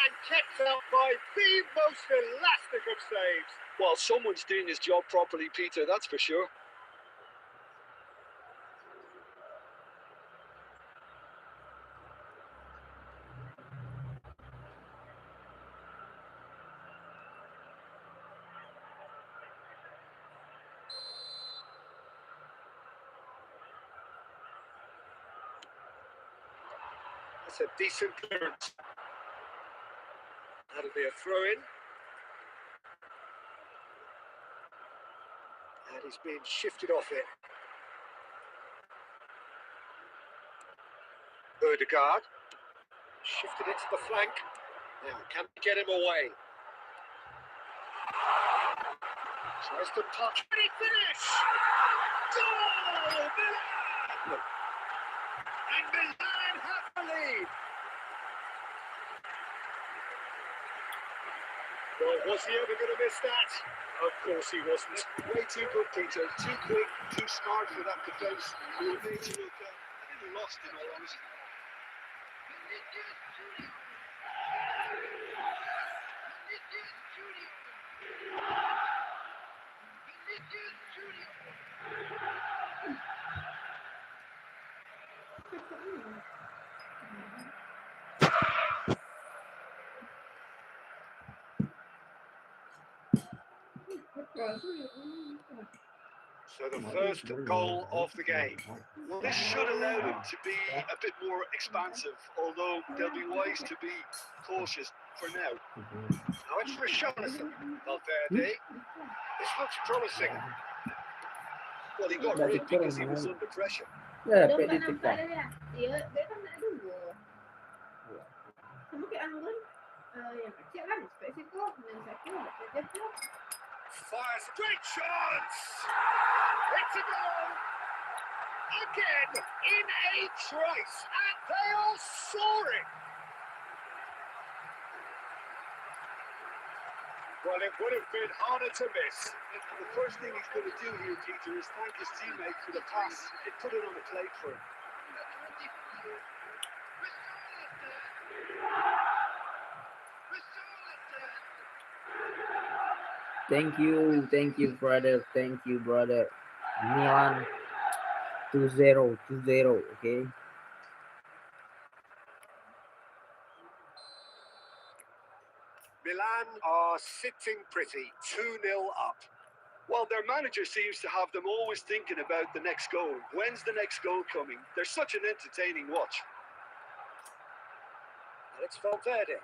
And kept out by the most elastic of saves. Well, someone's doing his job properly, Peter, that's for sure. That's a decent clearance. That'll be a throw-in. And he's being shifted off it. Odegaard. Shifted it to the flank. Now, can they get him away? Tries to touch. Ready finish! Goal! Milan! And Milan have the lead. Well, was he ever going to miss that? Of course he wasn't. Way too good, Peter. Too quick, too smart for that defence. We were made to look a little lost, in all honesty. So the first goal of the game. Well, this should allow them to be a bit more expansive, although they'll be wise to be cautious for now. Now it's Richarlison. Valverde. This looks promising. Well, he got rid because he was under pressure. Ya, Udah pede nampak tikar. dia. Dia kan nak dua. Sama kayak Anggun. Yang kecil kan, Mexico. Yang satu, Mexico. Fires a great chance! It's a goal! Again, in a trice, and they are soaring! Well, it would have been harder to miss. The first thing he's going to do here, Peter, is thank his teammate for the pass. It put it on the plate for him. Thank you, brother. Thank you, brother. Milan 2-0, okay? Milan are sitting pretty, 2-0 up. Well, their manager seems to have them always thinking about the next goal. When's the next goal coming? They're such an entertaining watch. And it's Valverde.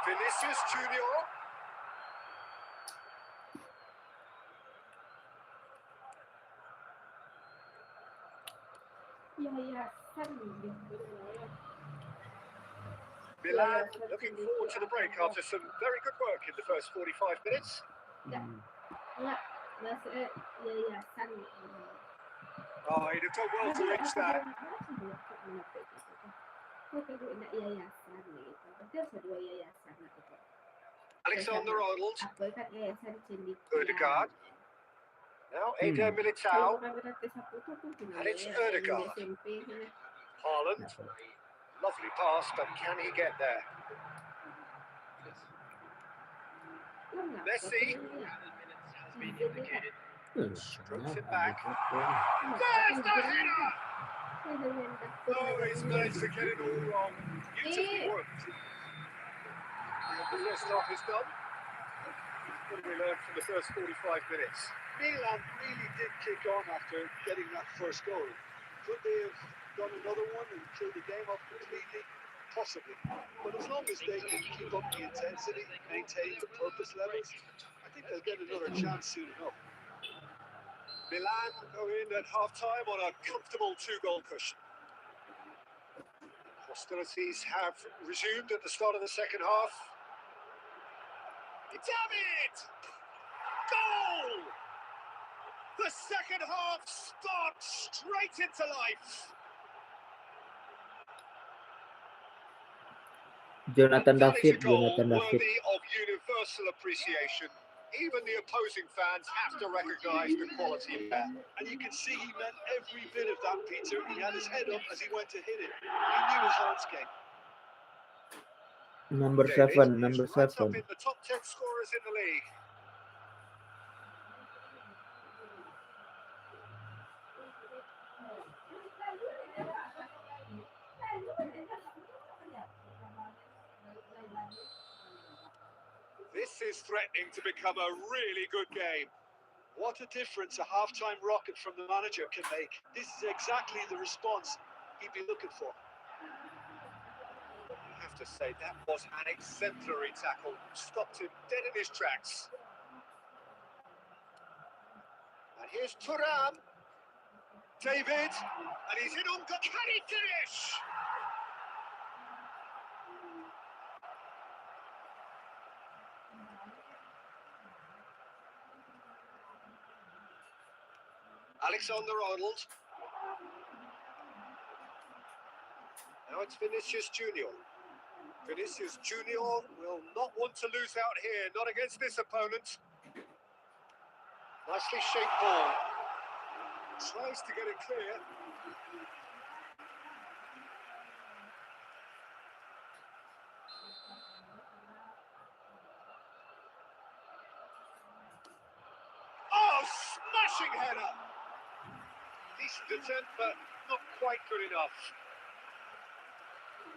Vinicius Junior. Milan looking forward to the break after some very good work in the first 45 minutes. Enggak, bahasa yayasan. Oh, he'd have done well to reach that. Kok kayak gue nak yayasan gitu. Berarti harus ada dua yayasan gitu. Alexander-Arnold. Apa kan yayasan cendekia. Ødegaard. Now Eder Kalau Militao. orang gratis aku tuh punya And it's ya, yang di Ødegaard. SMP sana. Haaland. Lovely pass, but can he get there? Lo nggak Messi. Strokes it back. There's the header! Oh, he's managed to get it all wrong. Beautifully worked. The first half is done. What did we learn from the first 45 minutes? Milan really did kick on after getting that first goal. Could they have done another one and killed the game off completely? Possibly. But as long as they can keep up the intensity, maintain the purpose levels, I think they'll get another chance soon enough. Milan go in at half-time on a comfortable 2-goal cushion. Hostilities have resumed at the start of the second half. Damn it! Goal! The second half starts straight into life. Jonathan That is a David, goal Jonathan David. worthy of universal appreciation. Even the opposing fans have to recognise the quality there. And you can see he meant every bit of that, Peter. He had his head up as he went to hit it. He knew his heart's game. Number David 7, is number right up 7. in the top 10 scorers in the league. This is threatening to become a really good game. What a difference a half-time rocket from the manager can make. This is exactly the response he'd be looking for. I have to say, that was an exemplary tackle. Stopped him dead in his tracks. And here's Thuram. David. And he's in on... Can he finish? Alexander-Arnold. Now it's Vinicius Junior. Vinicius Junior will not want to lose out here, not against this opponent. Nicely shaped ball. Tries to get it clear. Oh, smashing header! Decent attempt, but not quite good enough.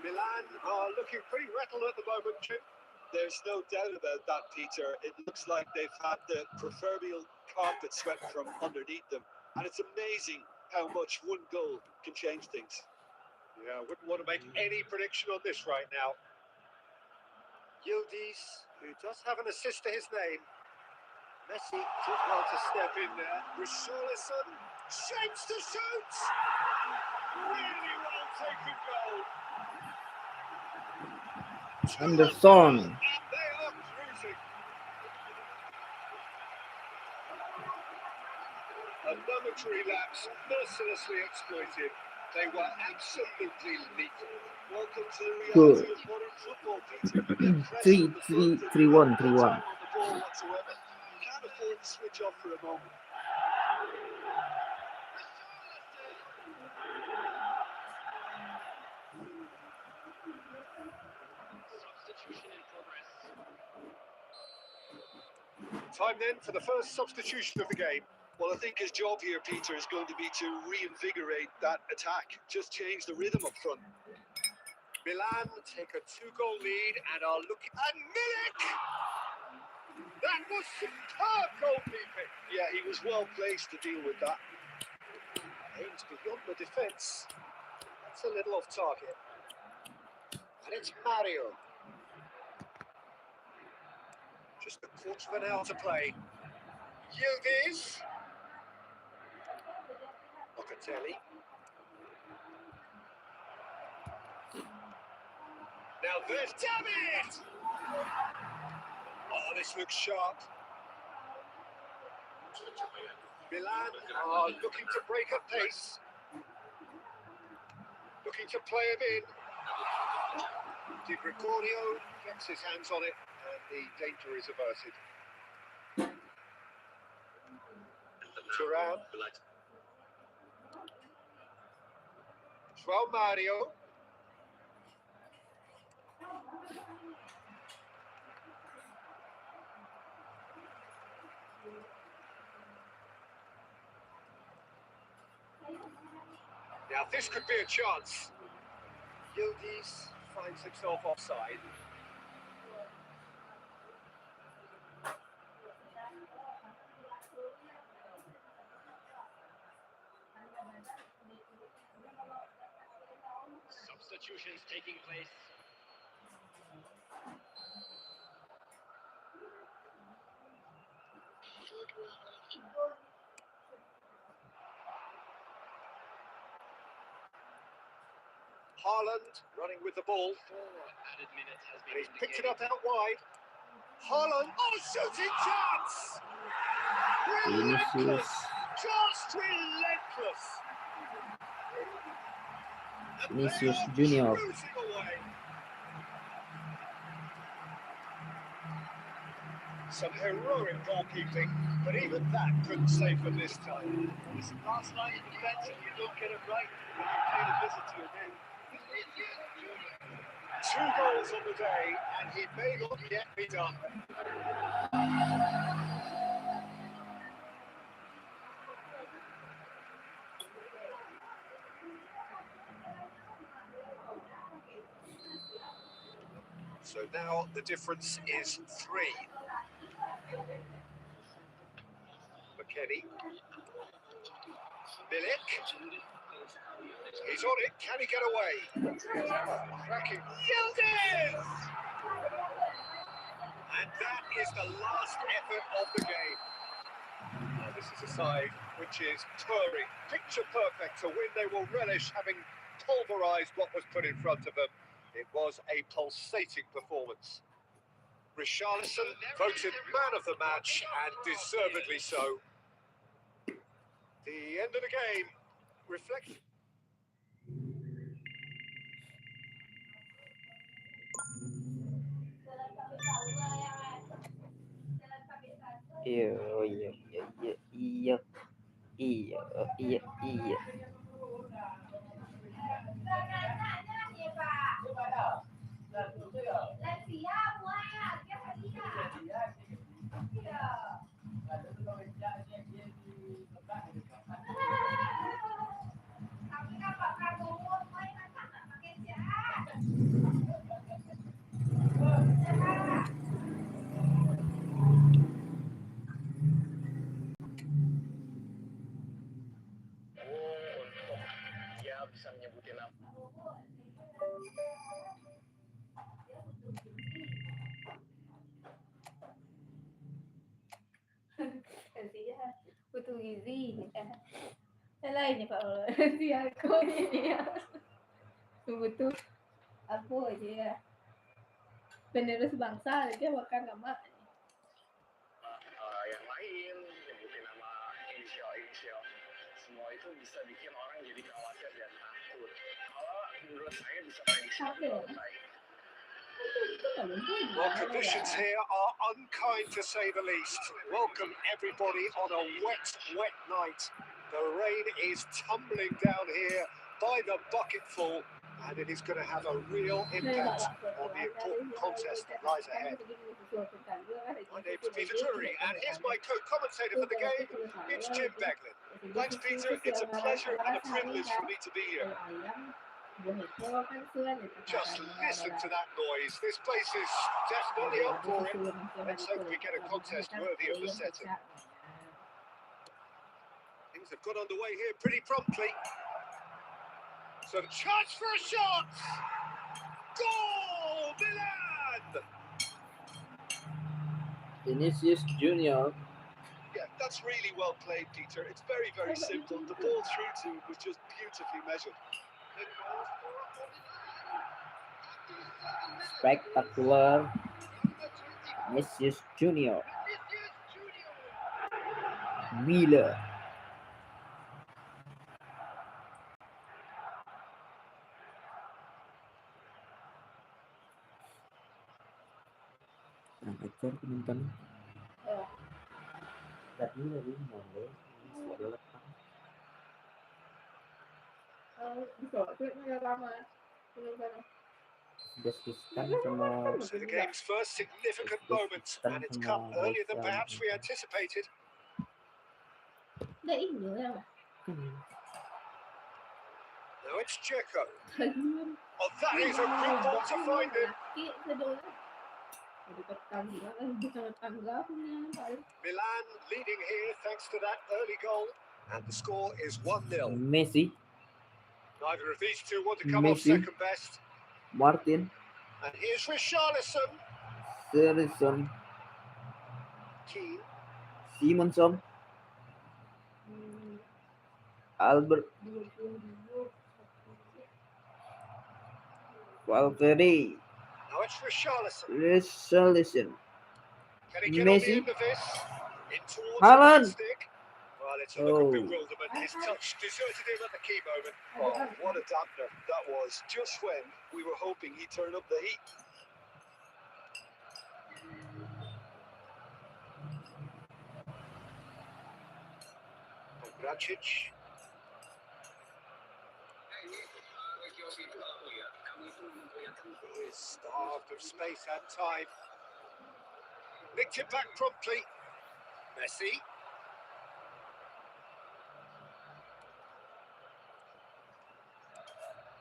Milan are looking pretty rattled at the moment, Jim. There's no doubt about that, Peter. It looks like they've had the proverbial carpet swept from underneath them. And it's amazing how much one goal can change things. Yeah, I wouldn't want to make any prediction on this right now. Yildiz, who does have an assist to his name. Messi did well to step in there. Richarlison shapes to shoot! Really well taken goal. Anderson. And they are cruising. A momentary lapse, mercilessly exploited. They were absolutely lethal. Welcome to the Good. reality of modern football, Peter. 3-1, 3-1. You can't afford to switch off for a moment. Substitution in progress. Time then for the first substitution of the game. Well, I think his job here, Peter, is going to be to reinvigorate that attack. Just change the rhythm up front. Milan take a 2-goal lead and are looking... And Milik! That was superb goalkeeping. Yeah, he was well placed to deal with that. Aims beyond the defence. That's a little off target. And it's Mario. Just a quarter of an hour to play. Yildiz. Locatelli. Now there's... Damn it! Oh, this looks sharp. Milan are looking to break up pace. Looking to play him in. Di Gregorio gets his hands on it and the danger is averted. Thuram. João Mario. Now this could be a chance. Yildiz finds himself offside. Substitutions taking place. Haaland running with the ball. 4 added minutes has And been he's picked it indicated. up out wide. Haaland. Oh, shooting chance! Vinicius. Relentless! Just relentless! And Vinicius they are Junior. cruising away. Some heroic goalkeeping, but even that couldn't save them this time. It's last line of defence, and you don't get it right when you pay a visit to your men. 2 goals on the day, and he may not yet be done. So now the difference is 3. McKennie. Milik. He's on it. Can he get away? Cracking. Yildiz! And that is the last effort of the game. Now this is a side which is purring, picture perfect, a win they will relish, having pulverised what was put in front of them. It was a pulsating performance. Richarlison voted man of the match, and deservedly so. The end of the game reflects. Iya, oh iya, iya. Untuk dia bisa menyebutin apa. Butuh gizi lain ni Pak si aku ni butuh apa aja ya penerus bangsa dia makan nama Yang lain nyebutin nama inisial semua itu bisa bikin orang jadi khawatir dan takut. Kalau menurut saya bisa prediksi lebih baik. Well, conditions here are unkind to say the least. Welcome everybody on a wet, wet night. The rain is tumbling down here by the bucketful, and it is going to have a real impact on the important contest that lies ahead. My name's Peter Drury, and here's my co-commentator for the game. It's Jim Beglin. Thanks, Peter. It's a pleasure and a privilege for me to be here. Just listen to that noise. This place is definitely up for it. Let's hope we get a contest worthy of the setting. Things have got underway here pretty promptly. So the chance for a shot! Goal! Milan! Vinicius Junior. Yeah, that's really well played, Peter. It's very, very simple. The ball through to him was just beautifully measured. Spectacular. Vinicius Junior. Milan. bocor penonton. Ờ, Đặt ini dari mana? Ini adalah đi sửa chuyện cho tao mà. Uzbekistan sama So the game's first significant moment, and it's come earlier than perhaps we anticipated. Để ít nữa đâu. Now it's Dzeko. Thấy luôn. Oh, that is a good ball to find him. Milan leading here thanks to that early goal, and the score is 1-0. Messi, Neither of these two want to come off Messi. second best. Martin, And here's Richarlison. Serison, Keane. Simonson, Albert, Valverde, Now it's Richarlison. Richarlison, Can he get on Messi. the end of this? In towards Haaland. the stick. Well, it's a look of Oh. bewilderment. His touch deserted him at the key moment. Oh, what a dampener that was. Just when we were hoping he'd turn up the heat. Gracic. He is starved of space and time. Nicked it back promptly. Messi.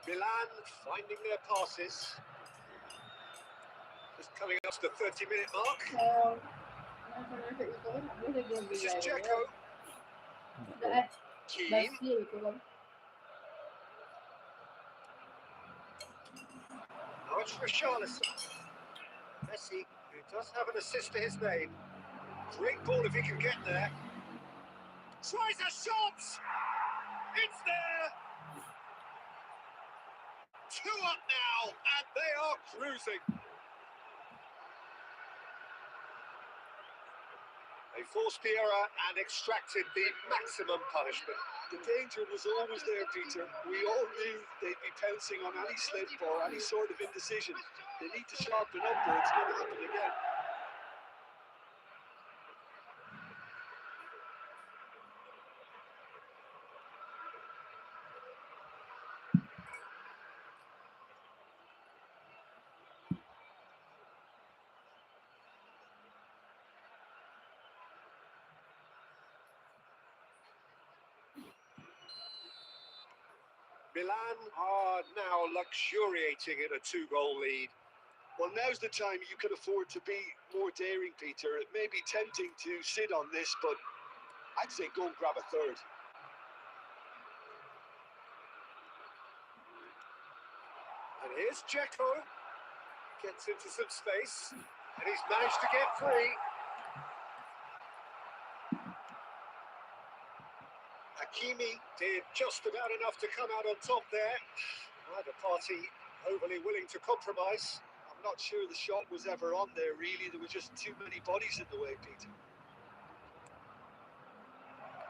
Milan finding their passes. Just coming up to the 30-minute mark. This is Dzeko. Keane. Now it's Richarlison. Messi, who does have an assist to his name. Great ball if he can get there. Tries a shot! It's there! 2 up now, and they are cruising. They forced the error and extracted the maximum punishment. The danger was always there, Peter. We all knew they'd be pouncing on any slip or any sort of indecision. They need to sharpen up or it's going to happen again. Milan are now luxuriating in a 2-goal lead. Well, now's the time you can afford to be more daring, Peter. It may be tempting to sit on this, but I'd say go and grab a third. And here's Dzeko. Gets into some space, and he's managed to get free. Hakimi did just about enough to come out on top there. Neither party overly willing to compromise. I'm not sure the shot was ever on there, really. There were just too many bodies in the way, Peter.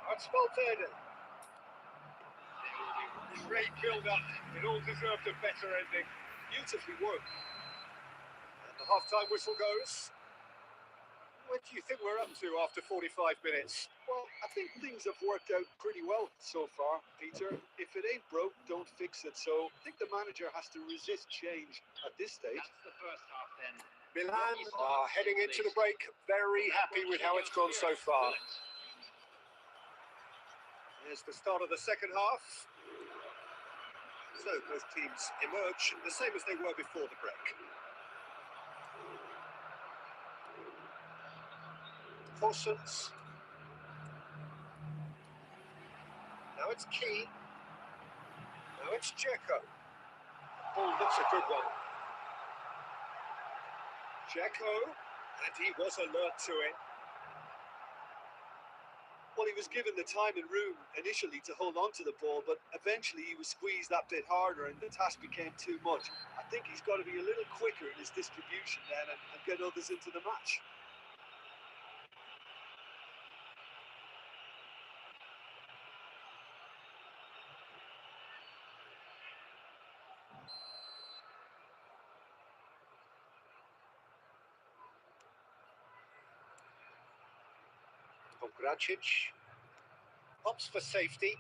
That's Valverde. Great build-up. It all deserved a better ending. Beautifully worked. And the half-time whistle goes. What do you think we're up to after 45 minutes? Well, I think things have worked out pretty well so far, Peter. If it ain't broke, don't fix it. So I think the manager has to resist change at this stage. That's the first half then. Milan are heading into the break very happy with how it's gone so far. Here's the start of the second half. So both teams emerge the same as they were before the break. Fossens. Now it's Keane. Now it's Dzeko. Oh, that's a good one. Dzeko, and he was alert to it. Well, he was given the time and room initially to hold on to the ball, but eventually he was squeezed that bit harder and the task became too much. I think he's got to be a little quicker in his distribution then and get others into the match. opts for safety.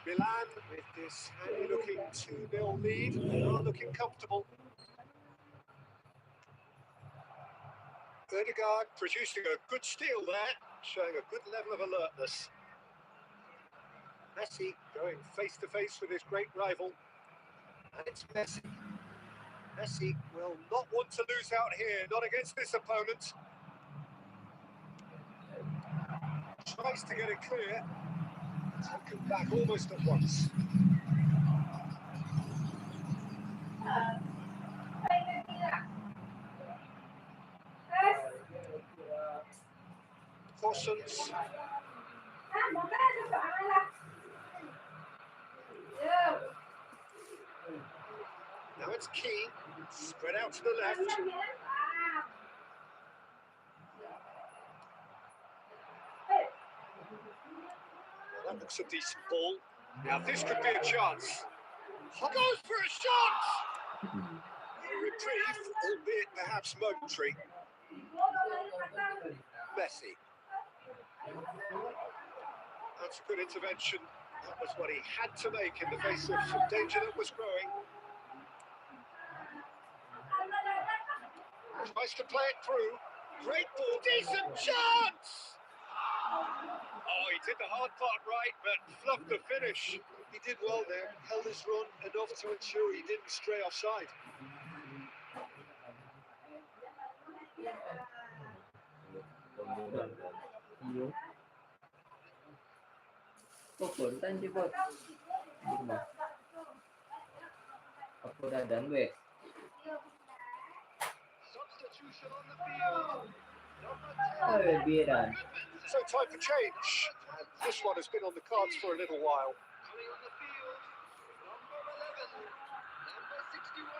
Milan with this handy-looking 2-0 lead. They are looking comfortable. Ødegaard producing a good steal there, showing a good level of alertness. Messi going face-to-face with his great rival. And it's Messi. Messi will not want to lose out here, not against this opponent. Tries to get it clear. Taken back almost at once. Fossens. Now it's Key, spread out to the left. Well, that looks a decent ball. Now this could be a chance. Goes for a shot! A reprieve, albeit perhaps momentary. Messi. That's a good intervention. That was what he had to make in the face of some danger that was growing. Tries to play it through. Great ball, decent chance! Oh, he did the hard part right, but fluffed the finish. He did well there, held his run enough to ensure he didn't stray offside. Pupuntan di bot. Di ba? Ako dadan we. Substitution on the field. Ay, biran. So time for change. And this one has been on the cards for a little while. Coming on the field, number 11, number 61.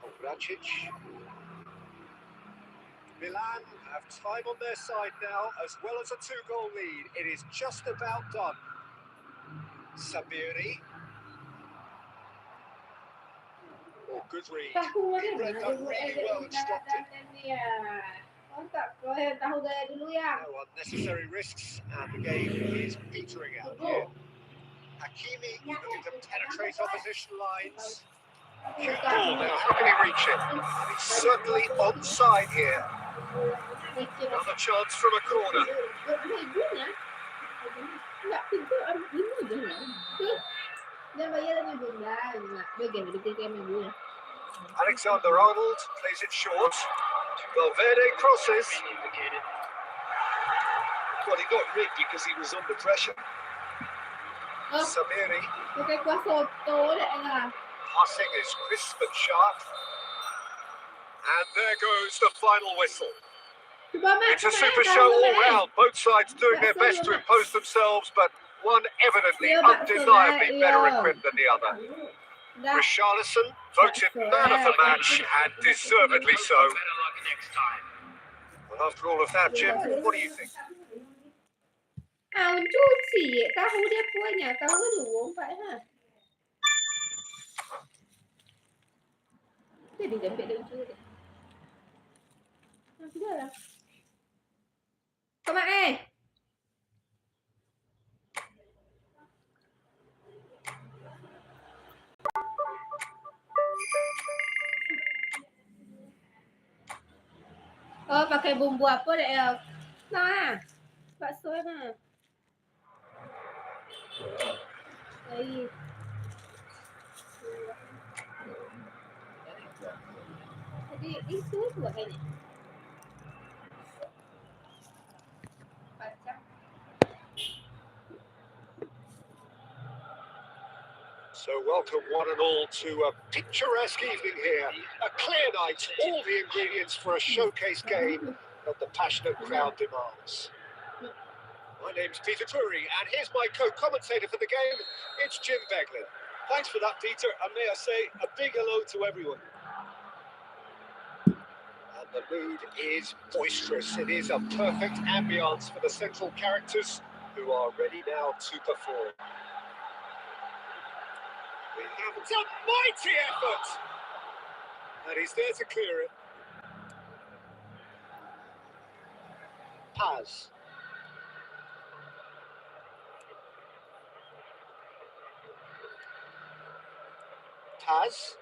Obracic. Milan have time on their side now, as well as a 2-goal lead. It is just about done. Sabiri. Oh, good read. He read that really well and stopped it. No unnecessary risks, and the game is petering out here. Hakimi looking to penetrate opposition lines. Cute ball now, how can he reach it? And he's certainly onside here. Another chance from a corner. Alexander-Arnold plays it short. Valverde crosses. Well, he got rigged because he was under pressure. Sabiri. Passing is crisp and sharp. And there goes the final whistle. It's a super show all round. Both sides doing their best to impose themselves, but one evidently undeniably better equipped than the other. Richarlison voted man of the match, and deservedly so. Better luck next time. Well, after all of that, Jim, what do you think? chút xỉ tao không biết vui nhà tao cứ đủ uống vậy hả? Thế thì chuẩn bị đừng chưa đấy. Không biết đâu. Các bạn ơi. Pakai bumbu apa dek? Nah, bakso mah. Đây. Tadi itu buat ini. So welcome one and all to a picturesque evening here. A clear night, all the ingredients for a showcase game that the passionate crowd demands. My name's Peter Drury, and here's my co-commentator for the game. It's Jim Beglin. Thanks for that, Peter, and may I say a big hello to everyone. And the mood is boisterous. It is a perfect ambience for the central characters who are ready now to perform. We have a mighty effort! And he's there to clear it. Paz. Paz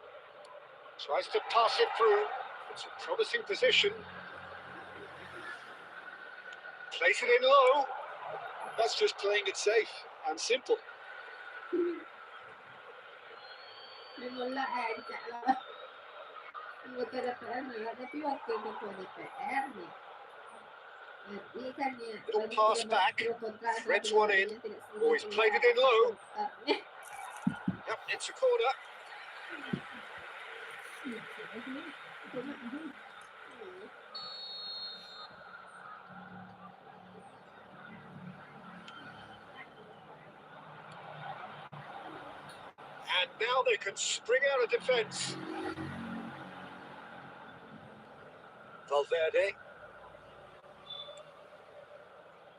tries to pass it through. It's a promising position. Place it in low. That's just playing it safe and simple. May bola aja lah. Anggota DPR nih, tapi waktu ketua DPR nih. Nanti kan ya. Little pass back. Threads one in. Oh, he's played it in low. Yep, it's a corner. And now they can spring out of defence. Valverde.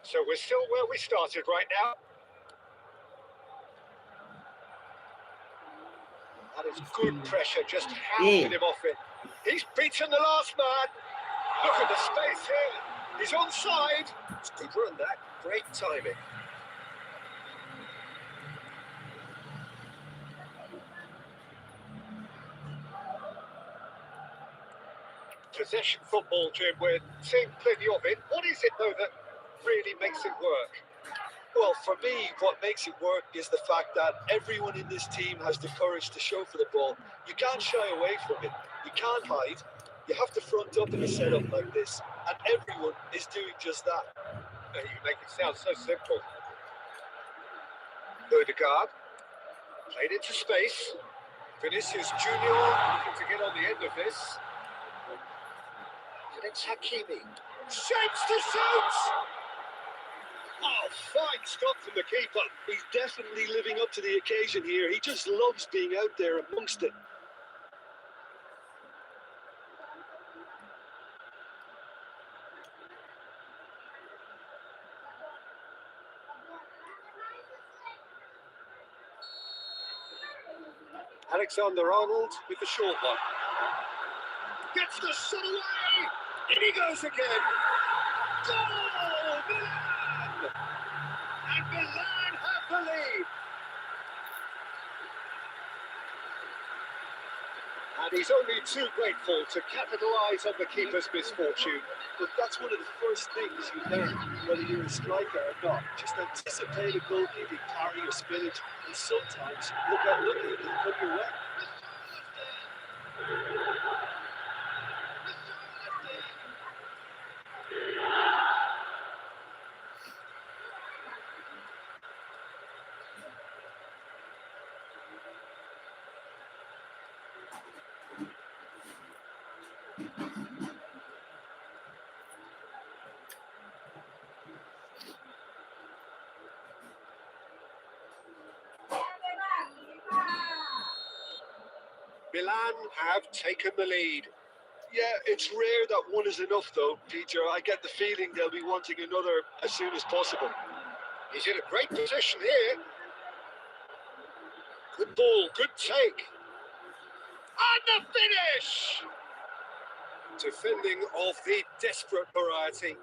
So we're still where we started right now. That is good pressure, just hounded him off it. He's beaten the last man. Look at the space here. He's onside. It's good run, that. Great timing. Possession football, Jim, we're seeing plenty of it. What is it, though, that really makes it work? Well, for me, what makes it work is the fact that everyone in this team has the courage to show for the ball. You can't shy away from it. You can't hide. You have to front up in a setup like this. And everyone is doing just that. You make it sound so simple. Odegaard. Played into space. Vinicius Junior looking to get on the end of this. And it's Hakimi. Shapes to shoot! Oh, fine stop from the keeper. He's definitely living up to the occasion here. He just loves being out there amongst it. Alexander-Arnold with the short one. Gets the shot away! In he goes again! Goal! Milan! And Milan have the lead! And he's only too grateful to capitalise on the keeper's misfortune. But that's one of the first things you learn, whether you're a striker or not. Just anticipate a goalkeeping carry or spillage, and sometimes look at it and come your way. Milan have taken the lead. Yeah, it's rare that one is enough though, Peter. I get the feeling they'll be wanting another as soon as possible. He's in a great position here. Good ball, good take. And the finish! Defending of the desperate variety.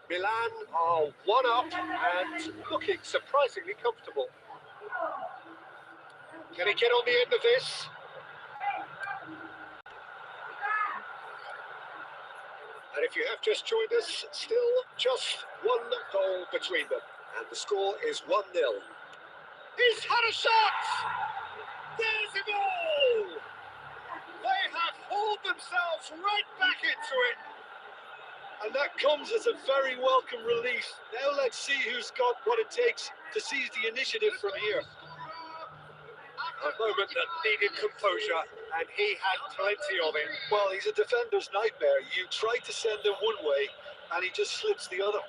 Milan are one up and looking surprisingly comfortable. Can he get on the end of this? And if you have just joined us, still just one goal between them. And the score is 1-0. He's had a shot! There's a goal! They have hauled themselves right back into it. And that comes as a very welcome relief. Now let's see who's got what it takes to seize the initiative from here. A moment that needed composure, and he had plenty of it. Well, he's a defender's nightmare. You try to send him one way, and he just slips the other.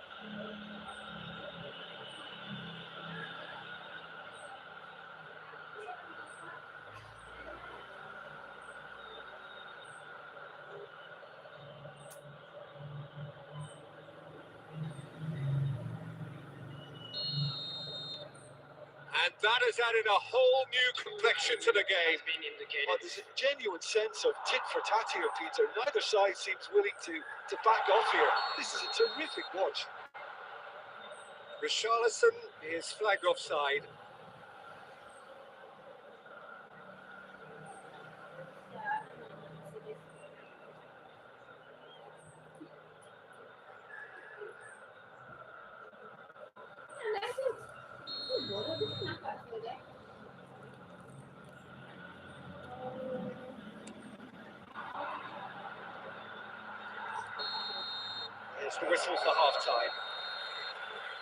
And that has added a whole new complexion to the game. Has been indicated. Oh, there's a genuine sense of tit for tat here, Peter. Neither side seems willing to back off here. This is a terrific watch. Richarlison is flagged offside. It's the whistle for half-time.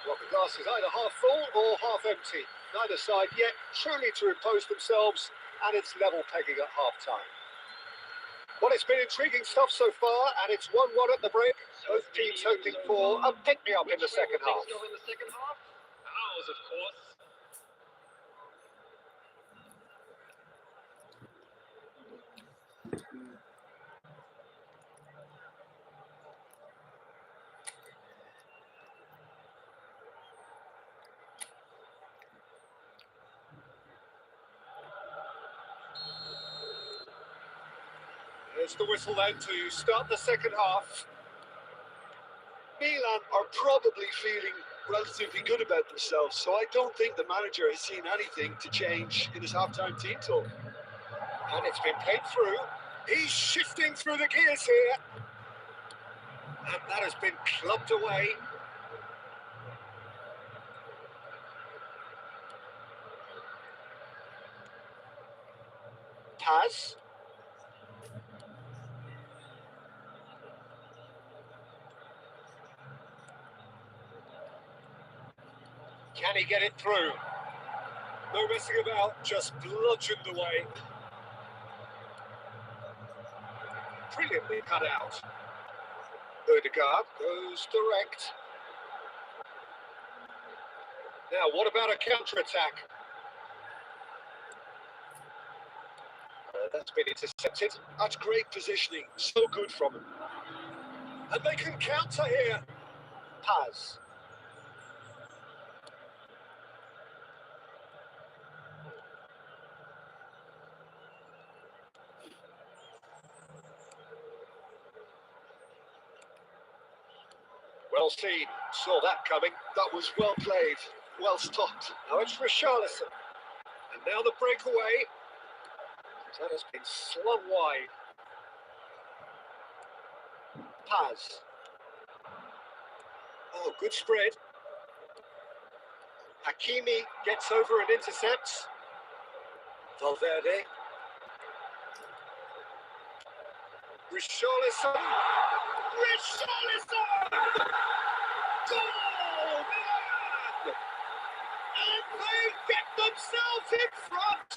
Well, the glass is either half full or half empty. Neither side yet truly to impose themselves, and it's level pegging at half-time. Well, it's been intriguing stuff so far, and it's 1-1 at the break. Both teams hoping for a pick-me-up in the second half. In the second half? Ours, of course. There's the whistle then to start the second half. Milan are probably feeling relatively good about themselves, so I don't think the manager has seen anything to change in his half-time team talk. And it's been played through. He's shifting through the gears here. And that has been clubbed away. Paz. Can he get it through? No messing about, just bludgeoned away. Brilliantly cut out. Odegaard goes direct. Now, what about a counter-attack? That's been intercepted. That's great positioning, so good from him. And they can counter here. Paz. Well seen. Saw that coming. That was well played, well stopped. Now it's Richarlison. And now the breakaway. That has been slung wide. Paz. Oh, good spread. Hakimi gets over and intercepts. Valverde. Richarlison. Richarlison! Goal! Milan! And they get themselves in front!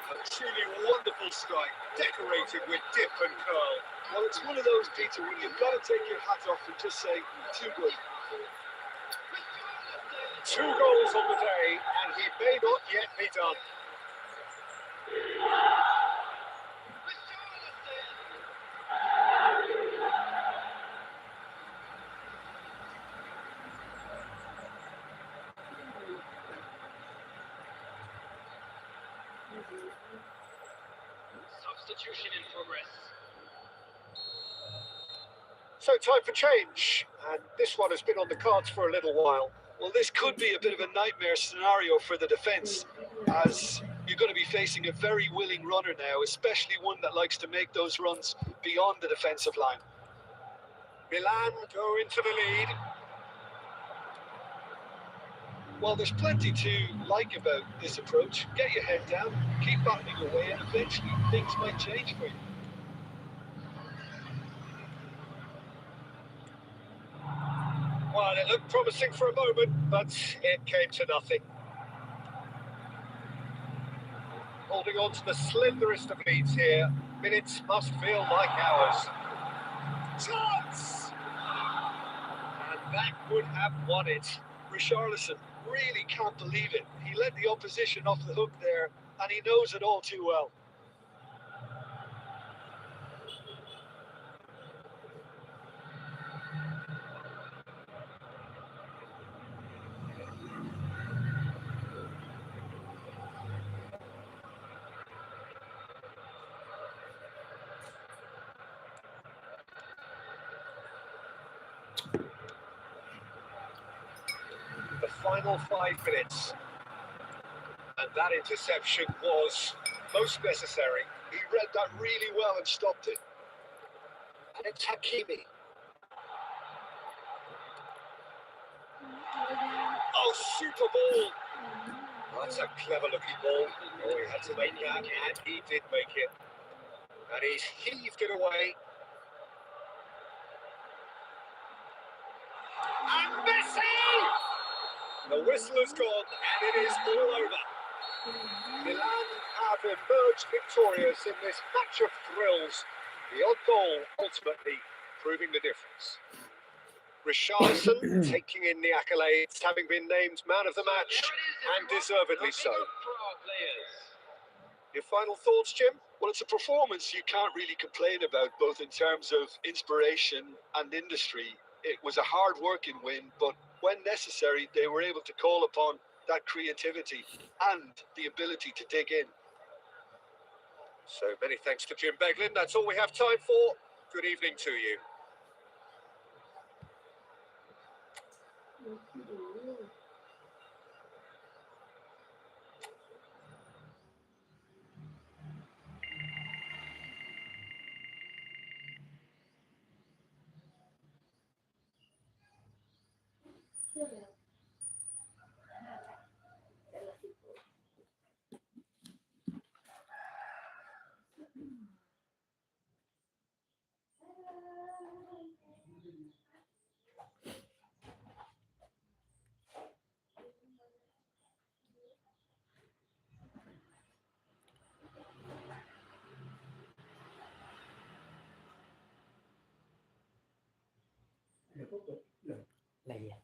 A truly wonderful strike, decorated with dip and curl. Well, it's one of those, Peter, when you've got to take your hat off and just say, too good. 2 goals on the day, and he may not yet be done. Substitution in progress. So time for change, and this one has been on the cards for a little while. Well, this could be a bit of a nightmare scenario for the defence, as you're going to be facing a very willing runner now, especially one that likes to make those runs beyond the defensive line. Milan go into the lead. Well, there's plenty to like about this approach. Get your head down, keep battling away, and eventually things might change for you. Well, it looked promising for a moment, but it came to nothing. Holding on to the slenderest of leads here. Minutes must feel like hours. Chance! And that would have won it. Richarlison really can't believe it. He let the opposition off the hook there, and he knows it all too well. The final 5 minutes. And that interception was most necessary. He read that really well and stopped it. And it's Hakimi. Oh, super ball! Oh, that's a clever-looking ball. Oh, he had to make that, and he did make it. And he's heaved it away. And Messi! The whistle has gone, and it is all over. Milan have emerged victorious in this match of thrills. The odd goal ultimately proving the difference. Richarlison taking in the accolades, having been named man of the match, and deservedly so. Your final thoughts, Jim? Well, it's a performance you can't really complain about, both in terms of inspiration and industry. It was a hard-working win, but when necessary, they were able to call upon that creativity and the ability to dig in. So many thanks to Jim Beglin. That's all we have time for. Good evening to you. Này là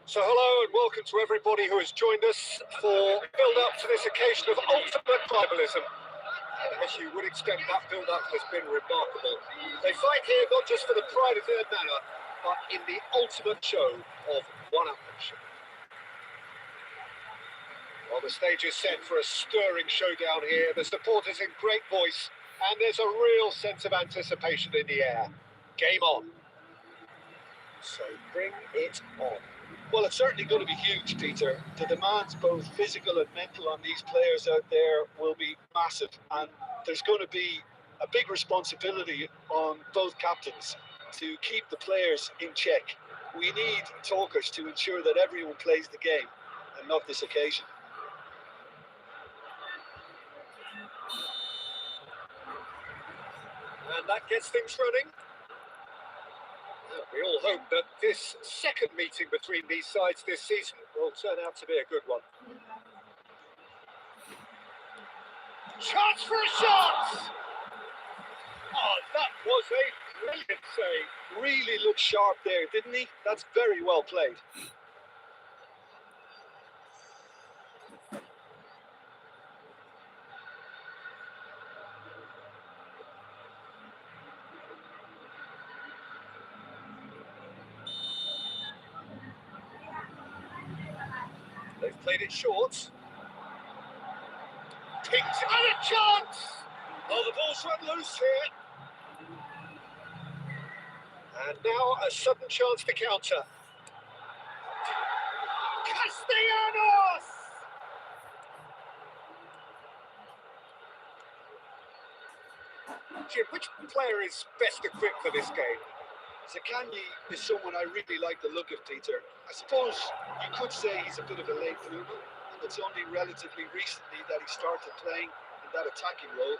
So hello and welcome to everybody who has joined us for build-up to this occasion of ultimate tribalism. And as you would expect, that build-up has been remarkable. They fight here not just for the pride of their manor, but in the ultimate show of one-upmanship. Well, the stage is set for a stirring showdown here. The supporters in great voice, and there's a real sense of anticipation in the air. Game on. So bring it on. Well, it's certainly going to be huge, Peter. The demands, both physical and mental, on these players out there will be massive. And there's going to be a big responsibility on both captains to keep the players in check. We need talkers to ensure that everyone plays the game, and not this occasion. And that gets things running. We all hope that this second meeting between these sides this season will turn out to be a good one. Chance for a shot! Oh, that was a brilliant save. Really looked sharp there, didn't he? That's very well played. They've played it short. Picked and a chance! Oh, the ball's run loose here. And now a sudden chance to counter. Castellanos! Jim, which player is best equipped for this game? Zaccagni is someone I really like the look of, Peter. I suppose you could say he's a bit of a late bloomer, and it's only relatively recently that he started playing in that attacking role.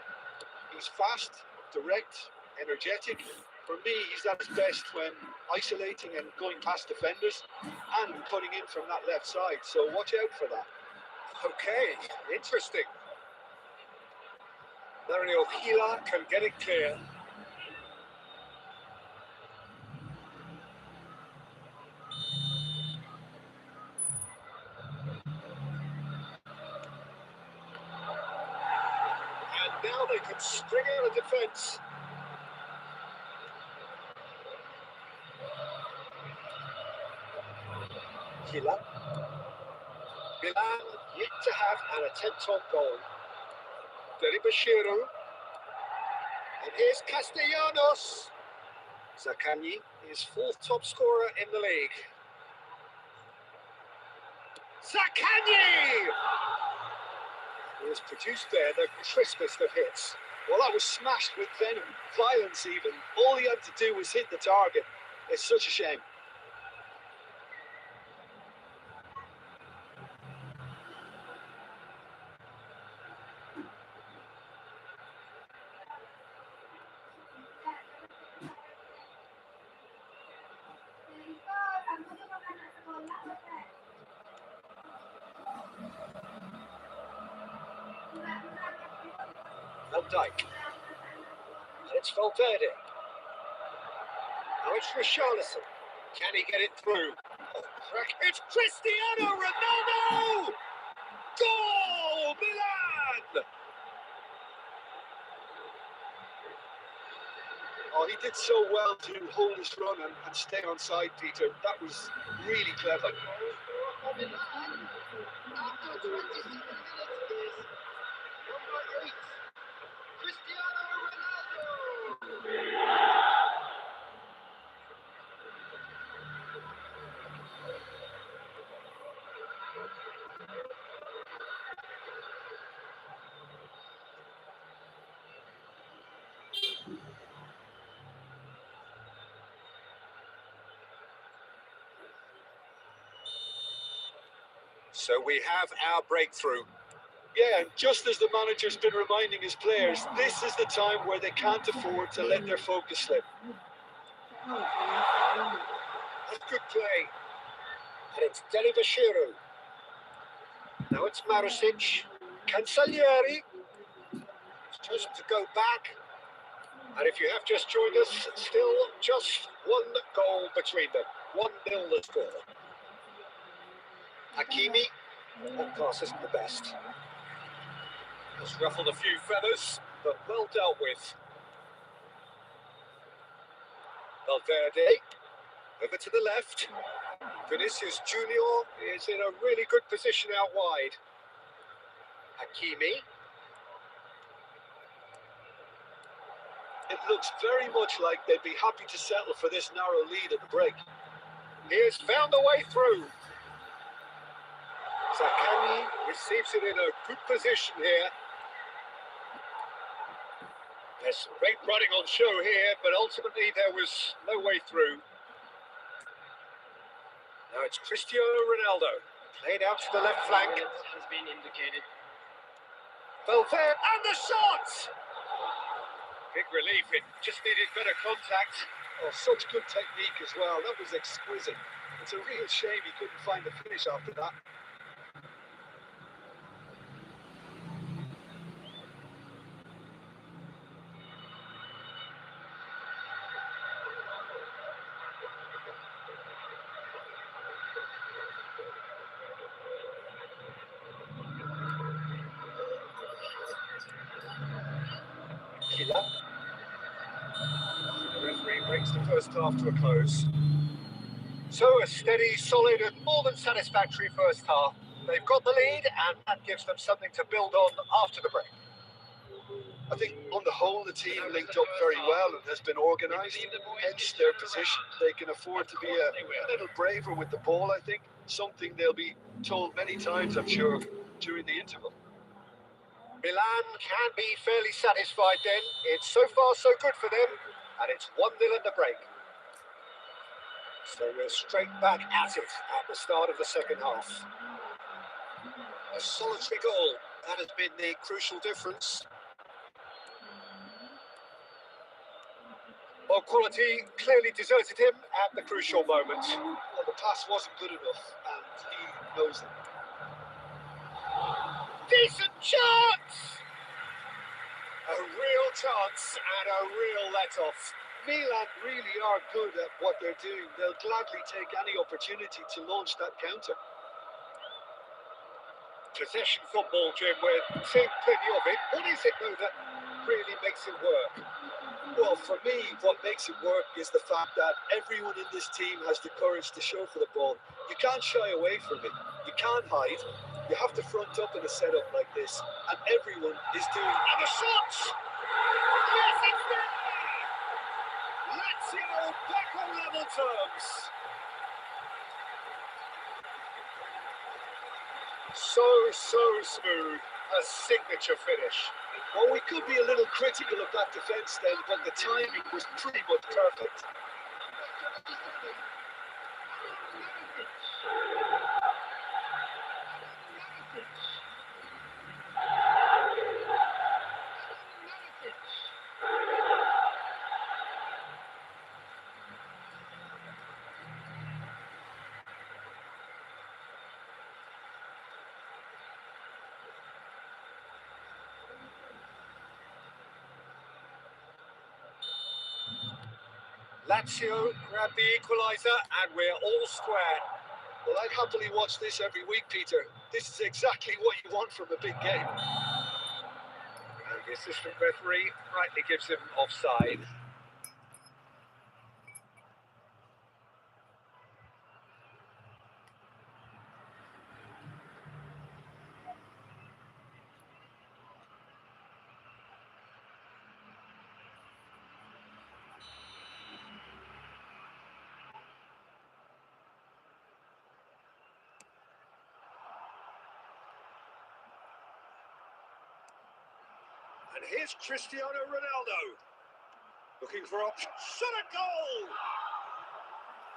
He's fast, direct, energetic. For me, he's at his best when isolating and going past defenders and cutting in from that left side, so watch out for that. Okay, interesting. Mario Gila can get it clear. And now they can spring out of defence. Gila. Milan yet to have an attempt on goal. Intermission. And here's Castellanos. Zaccagni is fourth top scorer in the league. Zaccagni! He has produced there the crispest of hits. Well, that was smashed with venom, violence even. All he had to do was hit the target. It's such a shame. Van Dijk. And it's Valverde. Now it's Richarlison. Can he get it through? Oh, crack. It's Cristiano Ronaldo! Goal! Milan! Oh, he did so well to hold his run and stay on side, Peter. That was really clever. After 27 minutes, number 8, Cristiano Ronaldo. So we have our breakthrough. Yeah, and just as the manager's been reminding his players, this is the time where they can't afford to let their focus slip. That's good play. And it's Intermission. Now it's Maricic. Cancellieri. It's just to go back. And if you have just joined us, still just one goal between them. 1-0 the score. Hakimi. That pass isn't the best. Just ruffled a few feathers, but well dealt with. Valverde. Over to the left. Vinicius Junior is in a really good position out wide. Hakimi. It looks very much like they'd be happy to settle for this narrow lead at the break. He has found a way through. Zaccagni receives it in a good position here. There's some great running on show here, but ultimately there was no way through. Now it's Cristiano Ronaldo. Played out to the left flank. Has been indicated. Valverde and the shot! Big relief, it just needed better contact. Oh, such good technique as well. That was exquisite. It's a real shame he couldn't find the finish after that. Gila. The referee brings the first half to a close. So a steady, solid and more than satisfactory first half. They've got the lead, and that gives them something to build on after the break. I think on the whole the team linked up very well and has been organised, hence their position. They can afford to be a little braver with the ball, I think, something they'll be told many times, I'm sure, during the interval. Milan can be fairly satisfied then. It's so far so good for them, and it's 1-0 in the break. So we're straight back at it at the start of the second half. A solitary goal, that has been the crucial difference. Well, quality clearly deserted him at the crucial moment. Well, the pass wasn't good enough, and he knows it. Decent chance! A real chance and a real let-off. Milan really are good at what they're doing. They'll gladly take any opportunity to launch that counter. Possession football, Jim, we're seeing plenty of it. What is it, though, that really makes it work? Well, for me, what makes it work is the fact that everyone in this team has the courage to show for the ball. You can't shy away from it. You can't hide. You have to front up in a setup like this, and everyone is doing it. And the shot! Yes, it's there! Lazio back on level terms. So smooth. A signature finish. Well, we could be a little critical of that defence then, but the timing was pretty much perfect. Lazio grab the equaliser and we're all square. Well, I'd happily watch this every week, Peter. This is exactly what you want from a big game. And the assistant referee rightly gives him offside. And here's Cristiano Ronaldo. Looking for options. Shot a goal!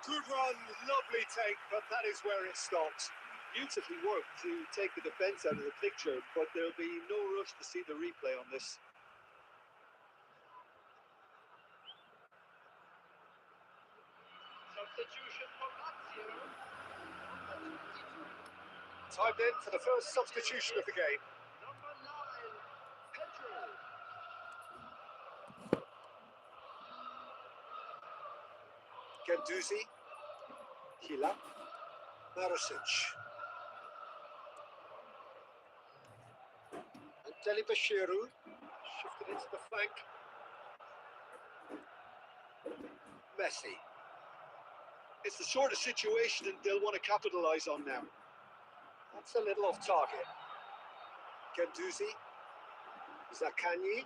Good run, lovely take, but that is where it stops. Beautifully worked to take the defence out of the picture, but there'll be no rush to see the replay on this. Substitution for Lazio. Time then for the first substitution of the game. Number 9, Pedro. Guendouzi, Hila, Marusic, and Deli Bashiru shifted into the flank. Messi. It's the sort of situation that they'll want to capitalise on now. That's a little off target. Guendouzi, Zaccagni.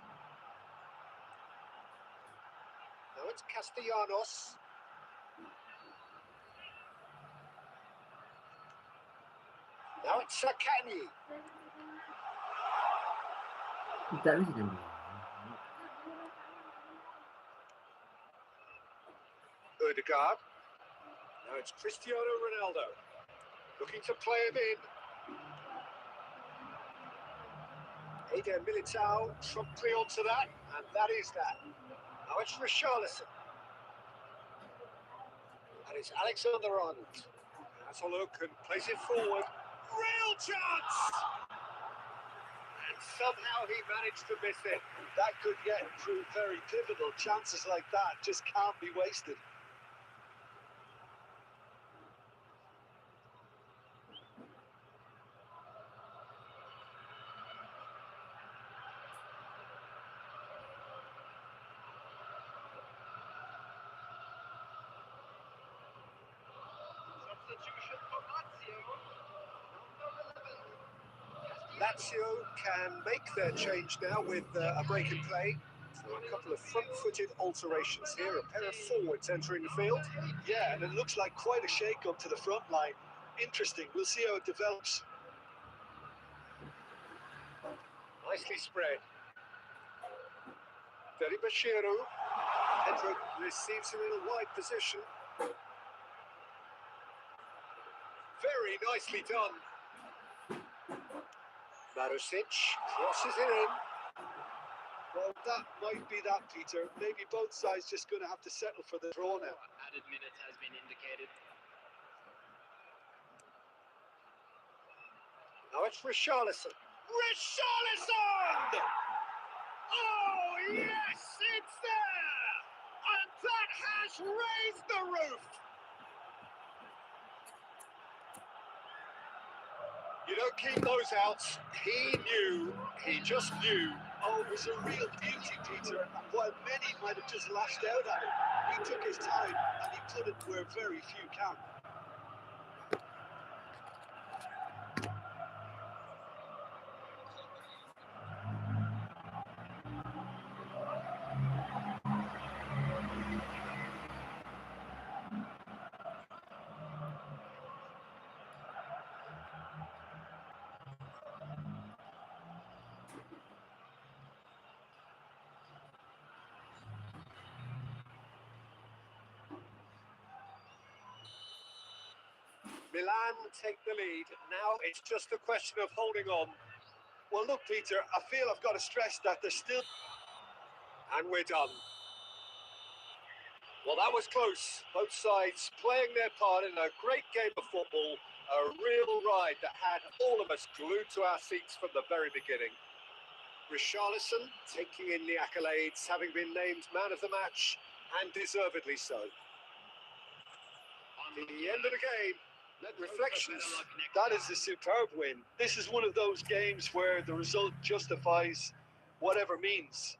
Now it's Castellanos. Now it's Zaccagni. Kita ni sedang Odegaard. Now it's Cristiano Ronaldo. Looking to play him in. Eder Militao promptly onto that, and that is that. Now it's Richarlison. And it's Alexander-Arnold. Has a look and plays it forward. Real chance! And somehow he managed to miss it. That could yet prove very pivotal. Chances like that just can't be wasted. Substitution for Lazio. Number 11. Lazio can make their change now with a break in play. So a couple of front-footed alterations here, a pair of forwards entering the field. Yeah, and it looks like quite a shake-up to the front line. Interesting. We'll see how it develops. Nicely spread. Bashiru. Pedro receives him in a wide position. Very nicely done. Marusic crosses it in. Well, that might be that, Peter. Maybe both sides just going to have to settle for the draw now. Added minutes has been indicated. Now it's Richarlison. Richarlison! Oh, yes, it's there! And that has raised the roof! You don't keep those out. He just knew. Oh, it was a real beauty, Peter. And while many might have just lashed out at it, he took his time and he put it where very few can. Milan take the lead. Now it's just a question of holding on. Well, look, Peter, I feel I've got to stress that there's still... And we're done. Well, that was close. Both sides playing their part in a great game of football. A real ride that had all of us glued to our seats from the very beginning. Richarlison taking in the accolades, having been named man of the match, and deservedly so. The end of the game. Reflections. That is a superb win. This is one of those games where the result justifies whatever means.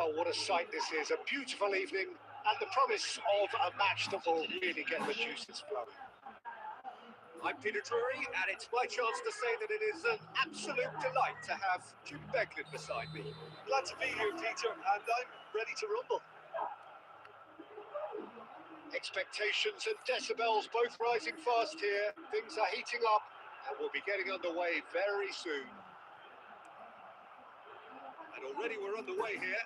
Oh, what a sight this is. A beautiful evening and the promise of a match that will really get the juices flowing. I'm Peter Drury, and it's my chance to say that it is an absolute delight to have Jim Beglin beside me. Glad to be here, Peter, and I'm ready to rumble. Expectations and decibels both rising fast here. Things are heating up, and we'll be getting underway very soon. And already we're underway here.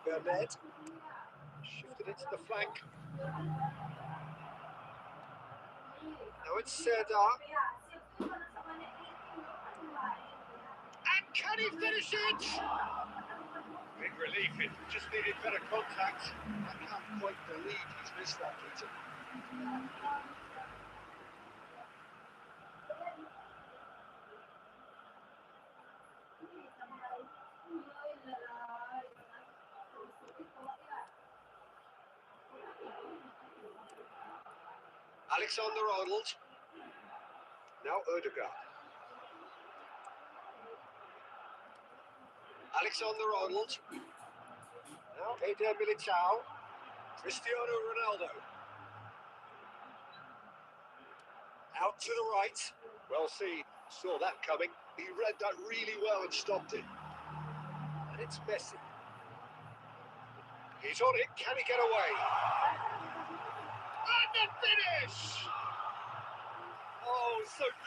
Bernard shifted it to the flank. Now it's Serdar. And can he finish it? Big relief, it just needed better contact. I can't quite believe he's missed that, Peter. Alexander-Arnold. Now Odegaard. Alexander-Arnold. Now Eder Militao. Cristiano Ronaldo. Out to the right. Well seen. Saw that coming. He read that really well and stopped it. And it's Messi. He's on it. Can he get away? And the finish! Oh, so close.